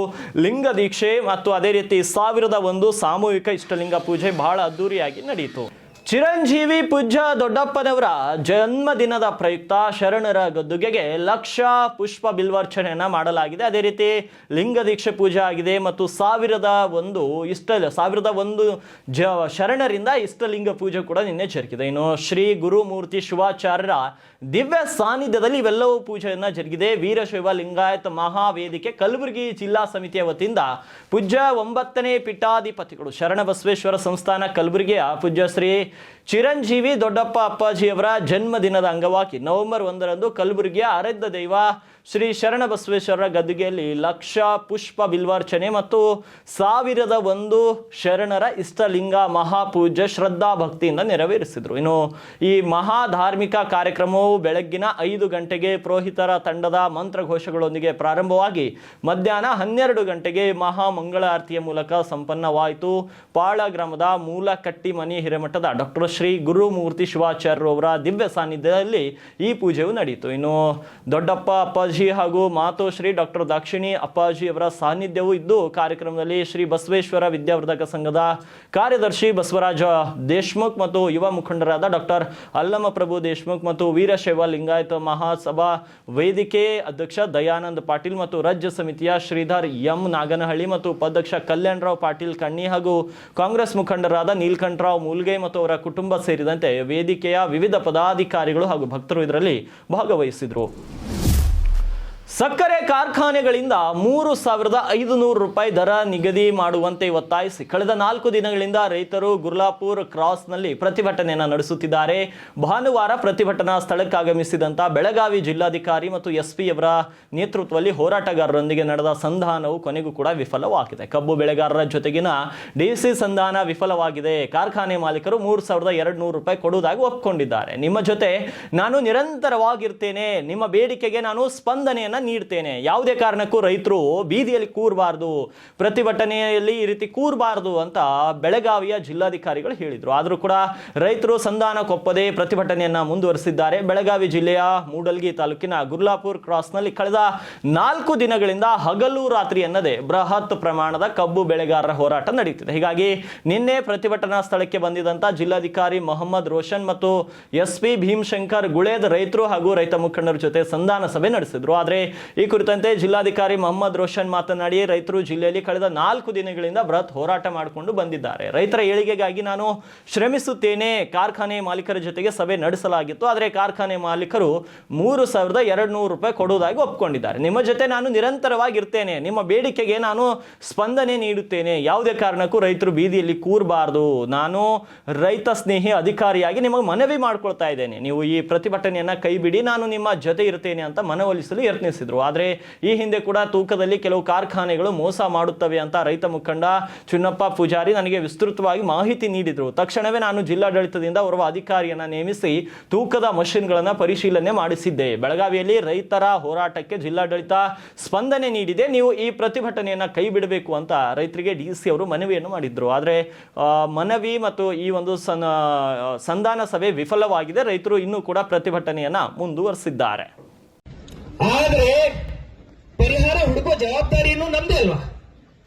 ಲಿಂಗ ದೀಕ್ಷೆ ಮತ್ತು ಅದೇ ರೀತಿ 1001 ಸಾಮೂಹಿಕ ಇಷ್ಟಲಿಂಗ ಪೂಜೆ ಬಹಳ ಅದ್ದೂರಿಯಾಗಿ ನಡೆಯಿತು. ಚಿರಂಜೀವಿ ಪೂಜ್ಯ ದೊಡ್ಡಪ್ಪನವರ ಜನ್ಮದಿನದ ಪ್ರಯುಕ್ತ ಶರಣರ ಗದ್ದುಗೆಗೆ ಲಕ್ಷ ಪುಷ್ಪ ಬಿಲ್ವಾರ್ಚನೆಯನ್ನ ಮಾಡಲಾಗಿದೆ. ಅದೇ ರೀತಿ ಲಿಂಗ ದೀಕ್ಷೆ ಪೂಜೆ ಆಗಿದೆ ಮತ್ತು 1001 ಶರಣರಿಂದ ಇಷ್ಟಲಿಂಗ ಪೂಜೆ ಕೂಡ ನಿನ್ನೆ ಜರುಗಿದೆ. ಇನ್ನು ಶ್ರೀ ಗುರುಮೂರ್ತಿ ಶಿವಾಚಾರ್ಯರ ದಿವ್ಯ ಸಾನ್ನಿಧ್ಯದಲ್ಲಿ ಇವೆಲ್ಲವೂ ಪೂಜೆಯನ್ನ ಜರುಗಿದೆ. ವೀರಶೈವ ಲಿಂಗಾಯತ ಮಹಾವೇದಿಕೆ ಕಲಬುರಗಿ ಜಿಲ್ಲಾ ಸಮಿತಿಯ ವತಿಯಿಂದ ಪೂಜ್ಯ 9ನೇ ಪೀಠಾಧಿಪತಿಗಳು ಶರಣಬಸವೇಶ್ವರ ಸಂಸ್ಥಾನ ಕಲಬುರಗಿಯ ಪೂಜ್ಯ ಶ್ರೀ ಚಿರಂಜೀವಿ ದೊಡ್ಡಪ್ಪ ಅಪ್ಪಾಜಿಯವರ ಜನ್ಮದಿನದ ಅಂಗವಾಗಿ ನವೆಂಬರ್ 1ರಂದು ಕಲಬುರಗಿಯ ಆರಾಧ್ಯ ದೈವ ಶ್ರೀ ಶರಣಬಸವೇಶ್ವರರ ಗದ್ದುಗೆಯಲ್ಲಿ ಲಕ್ಷ ಪುಷ್ಪ ಬಿಲ್ವಾರ್ಚನೆ ಮತ್ತು 1001 ಶರಣರ ಇಷ್ಟಲಿಂಗ ಮಹಾಪೂಜೆ ಶ್ರದ್ಧಾ ಭಕ್ತಿಯಿಂದ ನೆರವೇರಿಸಿದರು. ಇನ್ನು ಈ ಮಹಾ ಧಾರ್ಮಿಕ ಕಾರ್ಯಕ್ರಮವು ಬೆಳಗ್ಗಿನ 5 ಗಂಟೆಗೆ ಪುರೋಹಿತರ ತಂಡದ ಮಂತ್ರಘೋಷಗಳೊಂದಿಗೆ ಪ್ರಾರಂಭವಾಗಿ ಮಧ್ಯಾಹ್ನ 12 ಗಂಟೆಗೆ ಮಹಾ ಮಂಗಳಾರತಿಯ ಮೂಲಕ ಸಂಪನ್ನವಾಯಿತು. ಪಾಳ ಗ್ರಾಮದ ಮೂಲಕಟ್ಟಿ ಮನಿ ಹಿರೇಮಠದ ಡಾಕ್ಟರ್ ಶ್ರೀ ಗುರುಮೂರ್ತಿ ಶಿವಾಚಾರ್ಯರು ಅವರ ದಿವ್ಯ ಸಾನ್ನಿಧ್ಯದಲ್ಲಿ ಈ ಪೂಜೆಯು ನಡೆಯಿತು. ಇನ್ನು ದೊಡ್ಡಪ್ಪ ಅಪ್ಪಾಜಿ ಹಾಗೂ ಮಾತೋಶ್ರೀ ಡಾಕ್ಟರ್ ದಾಕ್ಷಿಣಿ ಅಪ್ಪಾಜಿ ಅವರ ಸಾನ್ನಿಧ್ಯವು ಇದ್ದು ಕಾರ್ಯಕ್ರಮದಲ್ಲಿ ಶ್ರೀ ಬಸವೇಶ್ವರ ವಿದ್ಯಾವರ್ಧಕ ಸಂಘದ ಕಾರ್ಯದರ್ಶಿ ಬಸವರಾಜ ದೇಶ್ಮುಖ್ ಮತ್ತು ಯುವ ಮುಖಂಡರಾದ ಡಾಕ್ಟರ್ ಅಲ್ಲಮ ಪ್ರಭು ದೇಶ್ಮುಖ್ ಮತ್ತು ವೀರಶೈವ ಲಿಂಗಾಯತ ಮಹಾಸಭಾ ವೇದಿಕೆ ಅಧ್ಯಕ್ಷ ದಯಾನಂದ್ ಪಾಟೀಲ್ ಮತ್ತು ರಾಜ್ಯ ಸಮಿತಿಯ ಶ್ರೀಧರ್ ಎಂ ನಾಗನಹಳ್ಳಿ ಮತ್ತು ಉಪಾಧ್ಯಕ್ಷ ಕಲ್ಯಾಣರಾವ್ ಪಾಟೀಲ್ ಕಣ್ಣಿ ಹಾಗೂ ಕಾಂಗ್ರೆಸ್ ಮುಖಂಡರಾದ ನೀಲಕಂಠರಾವ್ ಮೂಲ್ಗೆ ಮತ್ತು ಅವರ ಕುಟುಂಬ ಸೇರಿದಂತೆ ವೇದಿಕೆಯ ವಿವಿಧ ಪದಾಧಿಕಾರಿಗಳು ಹಾಗೂ ಭಕ್ತರು ಇದರಲ್ಲಿ ಭಾಗವಹಿಸಿದರು. ಸಕ್ಕರೆ ಕಾರ್ಖಾನೆಗಳಿಂದ 3,500 ರೂಪಾಯಿ ದರ ನಿಗದಿ ಮಾಡುವಂತೆ ಒತ್ತಾಯಿಸಿ ಕಳೆದ 4 ದಿನಗಳಿಂದ ರೈತರು ಗುರ್ಲಾಪುರ್ ಕ್ರಾಸ್ನಲ್ಲಿ ಪ್ರತಿಭಟನೆಯನ್ನು ನಡೆಸುತ್ತಿದ್ದಾರೆ. ಭಾನುವಾರ ಪ್ರತಿಭಟನಾ ಸ್ಥಳಕ್ಕಾಗಮಿಸಿದಂತ ಬೆಳಗಾವಿ ಜಿಲ್ಲಾಧಿಕಾರಿ ಮತ್ತು ಎಸ್ಪಿ ಅವರ ನೇತೃತ್ವದಲ್ಲಿ ಹೋರಾಟಗಾರರೊಂದಿಗೆ ನಡೆದ ಸಂಧಾನವು ಕೊನೆಗೂ ಕೂಡ ವಿಫಲವಾಗಿದೆ. ಕಬ್ಬು ಬೆಳೆಗಾರರ ಜೊತೆಗಿನ ಡಿಸಿ ಸಂಧಾನ ವಿಫಲವಾಗಿದೆ. ಕಾರ್ಖಾನೆ ಮಾಲೀಕರು 3,200 ರೂಪಾಯಿ ಕೊಡುವುದಾಗಿ ಒಪ್ಪಿಕೊಂಡಿದ್ದಾರೆ. ನಿಮ್ಮ ಜೊತೆ ನಾನು ನಿರಂತರವಾಗಿರ್ತೇನೆ, ನಿಮ್ಮ ಬೇಡಿಕೆಗೆ ನಾನು ಸ್ಪಂದನೆಯನ್ನು ನೀಡ್ತೇನೆ, ಯಾವುದೇ ಕಾರಣಕ್ಕೂ ರೈತರು ಬೀದಿಯಲ್ಲಿ ಕೂರಬಾರದು, ಪ್ರತಿಭಟನೆಯಲ್ಲಿ ಈ ರೀತಿ ಕೂರಬಾರದು ಅಂತ ಬೆಳಗಾವಿಯ ಜಿಲ್ಲಾಧಿಕಾರಿಗಳು ಹೇಳಿದರು. ಆದರೂ ಕೂಡ ರೈತರು ಸಂಧಾನಕ್ಕೊಪ್ಪದೆ ಪ್ರತಿಭಟನೆಯನ್ನ ಮುಂದುವರೆಸಿದ್ದಾರೆ. ಬೆಳಗಾವಿ ಜಿಲ್ಲೆಯ ಮೂಡಲ್ಗಿ ತಾಲೂಕಿನ ಗುರ್ಲಾಪುರ್ ಕ್ರಾಸ್ನಲ್ಲಿ ಕಳೆದ 4 ದಿನಗಳಿಂದ ಹಗಲು ರಾತ್ರಿ ಎನ್ನದೆ ಬೃಹತ್ ಪ್ರಮಾಣದ ಕಬ್ಬು ಬೆಳೆಗಾರರ ಹೋರಾಟ ನಡೆಯುತ್ತಿದೆ. ಹೀಗಾಗಿ ನಿನ್ನೆ ಪ್ರತಿಭಟನಾ ಸ್ಥಳಕ್ಕೆ ಬಂದಿದ್ದಂತ ಜಿಲ್ಲಾಧಿಕಾರಿ ಮೊಹಮ್ಮದ್ ರೋಷನ್ ಮತ್ತು ಎಸ್ಪಿ ಭೀಮಶಂಕರ್ ಗುಳೇದ್ ರೈತರು ಹಾಗೂ ರೈತ ಮುಖಂಡರ ಜೊತೆ ಸಂಧಾನ ಸಭೆ ನಡೆಸಿದ್ರು. ಆದರೆ ಈ ಕುರಿತಂತೆ ಜಿಲ್ಲಾಧಿಕಾರಿ ಮೊಹಮ್ಮದ್ ರೋಷನ್ ಮಾತನಾಡಿ, ರೈತರು ಜಿಲ್ಲೆಯಲ್ಲಿ ಕಳೆದ 4 ದಿನಗಳಿಂದ ಬೃಹತ್ ಹೋರಾಟ ಮಾಡಿಕೊಂಡು ಬಂದಿದ್ದಾರೆ. ರೈತರ ಏಳಿಗೆಗಾಗಿ ನಾನು ಶ್ರಮಿಸುತ್ತೇನೆ. ಕಾರ್ಖಾನೆ ಮಾಲೀಕರ ಜೊತೆಗೆ ಸಭೆ ನಡೆಸಲಾಗಿತ್ತು. ಆದರೆ ಕಾರ್ಖಾನೆ ಮಾಲೀಕರು 3,200 ರೂಪಾಯಿ ಕೊಡುವುದಾಗಿ ಒಪ್ಪಿಕೊಂಡಿದ್ದಾರೆ. ನಿಮ್ಮ ಜೊತೆ ನಾನು ನಿರಂತರವಾಗಿರ್ತೇನೆ, ನಿಮ್ಮ ಬೇಡಿಕೆಗೆ ನಾನು ಸ್ಪಂದನೆ ನೀಡುತ್ತೇನೆ, ಯಾವುದೇ ಕಾರಣಕ್ಕೂ ರೈತರು ಬೀದಿಯಲ್ಲಿ ಕೂರಬಾರದು. ನಾನು ರೈತ ಸ್ನೇಹಿ ಅಧಿಕಾರಿಯಾಗಿ ನಿಮಗೆ ಮನವಿ ಮಾಡ್ಕೊಳ್ತಾ ಇದ್ದೇನೆ, ನೀವು ಈ ಪ್ರತಿಭಟನೆಯನ್ನ ಕೈ ಬಿಡಿ, ನಾನು ನಿಮ್ಮ ಜೊತೆ ಇರ್ತೇನೆ ಅಂತ ಮನವೊಲಿಸಲು ಯತ್ನಿಸಿದರು. ಆದರೆ ಈ ಹಿಂದೆ ಕೂಡ ತೂಕದಲ್ಲಿ ಕೆಲವು ಕಾರ್ಖಾನೆಗಳು ಮೋಸ ಮಾಡುತ್ತವೆ ಅಂತ ರೈತ ಮುಖಂಡ ಚುನ್ನಪ್ಪ ಪೂಜಾರಿ ನನಗೆ ವಿಸ್ತೃತವಾಗಿ ಮಾಹಿತಿ ನೀಡಿದರು. ತಕ್ಷಣವೇ ನಾನು ಜಿಲ್ಲಾಡಳಿತದಿಂದ ಓರ್ವ ಅಧಿಕಾರಿಯನ್ನ ನೇಮಿಸಿ ತೂಕದ ಮಷಿನ್ಗಳನ್ನು ಪರಿಶೀಲನೆ ಮಾಡಿಸಿದ್ದೆ. ಬೆಳಗಾವಿಯಲ್ಲಿ ರೈತರ ಹೋರಾಟಕ್ಕೆ ಜಿಲ್ಲಾಡಳಿತ ಸ್ಪಂದನೆ ನೀಡಿದೆ, ನೀವು ಈ ಪ್ರತಿಭಟನೆಯನ್ನ ಕೈ ಬಿಡಬೇಕು ಅಂತ ರೈತರಿಗೆ ಡಿಸಿ ಅವರು ಮನವಿಯನ್ನು ಮಾಡಿದ್ರು. ಆದರೆ ಮನವಿ ಮತ್ತು ಈ ಒಂದು ಸಂಧಾನ ಸಭೆ ವಿಫಲವಾಗಿದೆ. ರೈತರು ಇನ್ನೂ ಕೂಡ ಪ್ರತಿಭಟನೆಯನ್ನ ಮುಂದುವರೆಸಿದ್ದಾರೆ. ಆದ್ರೆ ಪರಿಹಾರ ಹುಡುಕೋ ಜವಾಬ್ದಾರಿಯನ್ನು ನಮ್ದೇ ಅಲ್ವಾ?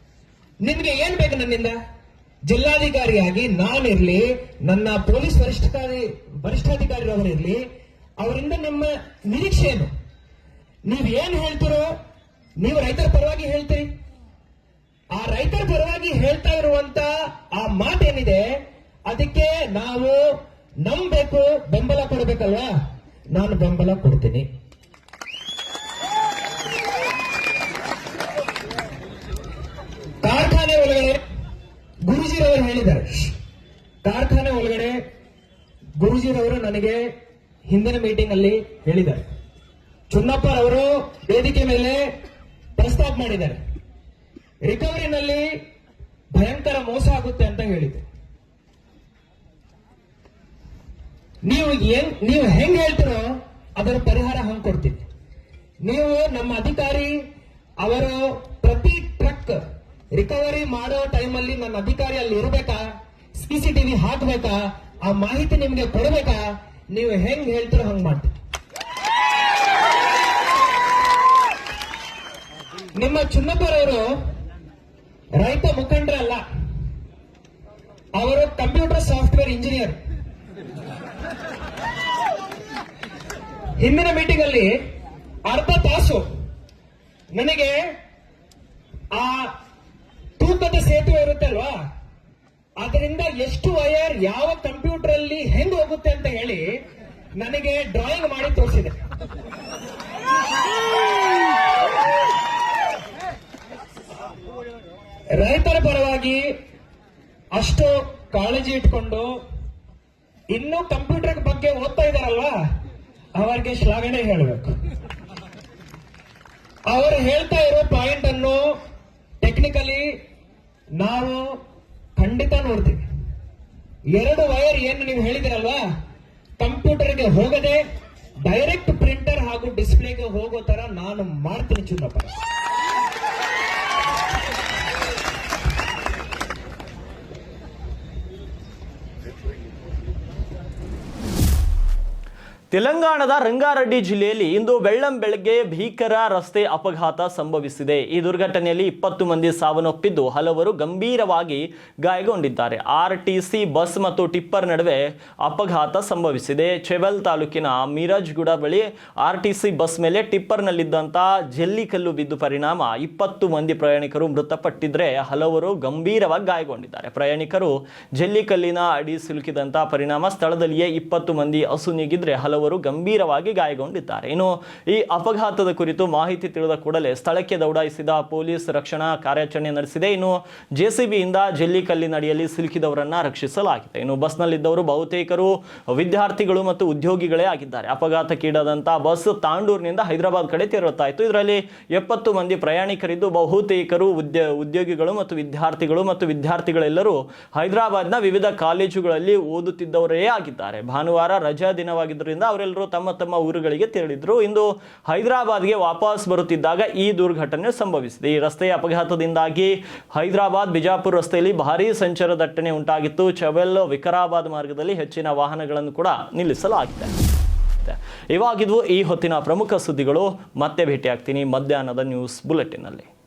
ನಿಮ್ಗೆ ಏನ್ ಬೇಕು ನನ್ನಿಂದ? ಜಿಲ್ಲಾಧಿಕಾರಿಯಾಗಿ ನಾನಿರ್ಲಿ, ನನ್ನ ಪೊಲೀಸ್ ವರಿಷ್ಠಾಧಿಕಾರಿರವರಿರ್ಲಿ, ಅವರಿಂದ ನಿಮ್ಮ ನಿರೀಕ್ಷೆ ಏನು? ನೀವ್ ಏನ್ ಹೇಳ್ತಿರೋ, ನೀವು ರೈತರ ಪರವಾಗಿ ಹೇಳ್ತೀರಿ. ಆ ರೈತರ ಪರವಾಗಿ ಹೇಳ್ತಾ ಇರುವಂತ ಆ ಮಾತೇನಿದೆ, ಅದಕ್ಕೆ ನಾವು ನಂಬಬೇಕು, ಬೆಂಬಲ ಕೊಡಬೇಕಲ್ವಾ? ನಾನು ಬೆಂಬಲ ಕೊಡ್ತೀನಿ. ಕಾರ್ಖಾನೆ ಒಳಗಡೆ ಗುರುಜಿರವರು ಹೇಳಿದ್ದಾರೆ, ಕಾರ್ಖಾನೆ ಒಳಗಡೆ ಗುರುಜಿರವರು ನನಗೆ ಹಿಂದಿನ ಮೀಟಿಂಗ್ ಅಲ್ಲಿ ಹೇಳಿದ್ದಾರೆ, ಚುನ್ನಪ್ಪರವರು ವೇದಿಕೆ ಮೇಲೆ ಪ್ರಸ್ತಾಪ ಮಾಡಿದ್ದಾರೆ, ರಿಕವರಿನಲ್ಲಿ ಭಯಂಕರ ಮೋಸ ಆಗುತ್ತೆ ಅಂತ ಹೇಳಿದೆ. ನೀವು ಹೆಂಗ್ ಹೇಳ್ತೀರೋ ಅದರ ಪರಿಹಾರ ಹಂಗ್ ಕೊಡ್ತೀನಿ. ನೀವು ನಮ್ಮ ಅಧಿಕಾರಿ ಅವರು ಪ್ರತಿ ಟ್ರಕ್ ರಿಕವರಿ ಮಾಡೋ ಟೈಮಲ್ಲಿ ನನ್ನ ಅಧಿಕಾರಿ ಅಲ್ಲಿ ಇರಬೇಕಾ, CCTV ಹಾಕಬೇಕಾ, ಆ ಮಾಹಿತಿ ನಿಮ್ಗೆ ಕೊಡಬೇಕಾ? ನೀವು ಹೆಂಗ್ ಹೇಳ್ತೀರೋ ಹಂಗ್ ಮಾಡ್ತೀವಿ. ನಿಮ್ಮ ಚುನ್ನಪ್ಪರವರು ರೈತ ಮುಖಂಡರಲ್ಲ, ಅವರು ಕಂಪ್ಯೂಟರ್ ಸಾಫ್ಟ್ವೇರ್ ಇಂಜಿನಿಯರ್. ಹಿಂದಿನ ಮೀಟಿಂಗ್ ಅಲ್ಲಿ ಅರ್ಧ ತಾಸು ನನಗೆ ಆ ತೂಕದ ಸೇತುವೆ ಇರುತ್ತೆ ಅಲ್ವಾ, ಅದರಿಂದ ಎಷ್ಟು ವೈರ್ ಯಾವ ಕಂಪ್ಯೂಟರ್ ಅಲ್ಲಿ ಹೆಂಗ್ ಹೋಗುತ್ತೆ ಅಂತ ಹೇಳಿ ನನಗೆ ಡ್ರಾಯಿಂಗ್ ಮಾಡಿ ತೋರಿಸಿದೆ. ರೈತರ ಪರವಾಗಿ ಅಷ್ಟು ಕಾಳಜಿ ಇಟ್ಕೊಂಡು ಇನ್ನೂ ಕಂಪ್ಯೂಟರ್ ಬಗ್ಗೆ ಓದ್ತಾ ಇದಾರಲ್ವಾ, ಅವರಿಗೆ ಶ್ಲಾಘನೆ ಹೇಳಬೇಕು. ಅವರು ಹೇಳ್ತಾ ಇರೋ ಪಾಯಿಂಟ್ ಅನ್ನು ಟೆಕ್ನಿಕಲಿ ನಾವು ಖಂಡಿತ ನೋಡ್ತೀವಿ. 2 ವೈರ್ ಏನು ನೀವು ಹೇಳಿದಿರಲ್ವಾ, ಕಂಪ್ಯೂಟರ್ಗೆ ಹೋಗದೆ ಡೈರೆಕ್ಟ್ ಪ್ರಿಂಟರ್ ಹಾಗೂ ಡಿಸ್ಪ್ಲೇಗೆ ಹೋಗೋ ತರ ನಾನು ಮಾಡ್ತೀನಿ ಚುನ್ನಪ್ಪ. ತೆಲಂಗಾಣದ ರಂಗಾರೆಡ್ಡಿ ಜಿಲ್ಲೆಯಲ್ಲಿ ಇಂದು ಬೆಳ್ಳಂಬೆಳಗ್ಗೆ ಭೀಕರ ರಸ್ತೆ ಅಪಘಾತ ಸಂಭವಿಸಿದೆ. ಈ ದುರ್ಘಟನೆಯಲ್ಲಿ 20 ಮಂದಿ ಸಾವನ್ನಪ್ಪಿದ್ದು ಹಲವರು ಗಂಭೀರವಾಗಿ ಗಾಯಗೊಂಡಿದ್ದಾರೆ. RTC ಬಸ್ ಮತ್ತು ಟಿಪ್ಪರ್ ನಡುವೆ ಅಪಘಾತ ಸಂಭವಿಸಿದೆ. ಚೆಬಲ್ ತಾಲೂಕಿನ ಮೀರಜ್ಗುಡ ಬಳಿ RTC ಬಸ್ ಮೇಲೆ ಟಿಪ್ಪರ್ನಲ್ಲಿದ್ದಂಥ ಜಲ್ಲಿಕಲ್ಲು ಬಿದ್ದು ಪರಿಣಾಮ 20 ಮಂದಿ ಪ್ರಯಾಣಿಕರು ಮೃತಪಟ್ಟಿದ್ರೆ ಹಲವರು ಗಂಭೀರವಾಗಿ ಗಾಯಗೊಂಡಿದ್ದಾರೆ. ಪ್ರಯಾಣಿಕರು ಜಲ್ಲಿಕಲ್ಲಿನ ಅಡಿ ಸಿಲುಕಿದಂಥ ಪರಿಣಾಮ ಸ್ಥಳದಲ್ಲಿಯೇ 20 ಮಂದಿ ಅಸುನೀಗಿದ್ರೆ ಹಲವರು ಹಲವರು ಗಂಭೀರವಾಗಿ ಗಾಯಗೊಂಡಿದ್ದಾರೆ. ಇನ್ನು ಈ ಅಪಘಾತದ ಕುರಿತು ಮಾಹಿತಿ ತಿಳಿದ ಕೂಡಲೇ ಸ್ಥಳಕ್ಕೆ ದೌಡಾಯಿಸಿದ ಪೊಲೀಸ್ ರಕ್ಷಣಾ ಕಾರ್ಯಾಚರಣೆ ನಡೆಸಿದೆ. ಇನ್ನು ಜೆಸಿಬಿಯಿಂದ ಜಲ್ಲಿಕಲ್ಲಿನಡಿಯಲ್ಲಿ ಸಿಲುಕಿದವರನ್ನ ರಕ್ಷಿಸಲಾಗಿದೆ. ಇನ್ನು ಬಸ್ನಲ್ಲಿದ್ದವರು ಬಹುತೇಕರು ವಿದ್ಯಾರ್ಥಿಗಳು ಮತ್ತು ಉದ್ಯೋಗಿಗಳೇ ಆಗಿದ್ದಾರೆ. ಅಪಘಾತಕ್ಕೀಡಾದಂತಹ ಬಸ್ ತಾಂಡೂರಿನಿಂದ ಹೈದರಾಬಾದ್ ಕಡೆ ತೆರಳುತ್ತಾ ಇತ್ತು. ಇದರಲ್ಲಿ 70 ಮಂದಿ ಪ್ರಯಾಣಿಕರಿದ್ದು ಬಹುತೇಕರು ಉದ್ಯೋಗಿಗಳು ಮತ್ತು ವಿದ್ಯಾರ್ಥಿಗಳೆಲ್ಲರೂ ಹೈದರಾಬಾದ್ನ ವಿವಿಧ ಕಾಲೇಜುಗಳಲ್ಲಿ ಓದುತ್ತಿದ್ದವರೇ ಆಗಿದ್ದಾರೆ. ಭಾನುವಾರ ರಜಾ ದಿನವಾಗಿದ್ದರಿಂದ ಅವರೆಲ್ಲರೂ ತಮ್ಮ ತಮ್ಮ ಊರುಗಳಿಗೆ ತೆರಳಿದ್ರು. ಇಂದು ಹೈದರಾಬಾದ್ಗೆ ವಾಪಸ್ ಬರುತ್ತಿದ್ದಾಗ ಈ ದುರ್ಘಟನೆ ಸಂಭವಿಸಿದೆ. ಈ ರಸ್ತೆಯ ಅಪಘಾತದಿಂದಾಗಿ ಹೈದರಾಬಾದ್ ಬಿಜಾಪುರ ರಸ್ತೆಯಲ್ಲಿ ಭಾರೀ ಸಂಚಾರ ದಟ್ಟಣೆ ಉಂಟಾಗಿತ್ತು. ಚವೆಲ್ ವಿಕಾರಾಬಾದ್ ಮಾರ್ಗದಲ್ಲಿ ಹೆಚ್ಚಿನ ವಾಹನಗಳನ್ನು ಕೂಡ ನಿಲ್ಲಿಸಲಾಗಿದೆ. ಇವಾಗಿದ್ವು ಈ ಹೊತ್ತಿನ ಪ್ರಮುಖ ಸುದ್ದಿಗಳು. ಮತ್ತೆ ಭೇಟಿಯಾಗ್ತೀನಿ ಮಧ್ಯಾಹ್ನದ ನ್ಯೂಸ್ ಬುಲೆಟಿನ್ನಲ್ಲಿ.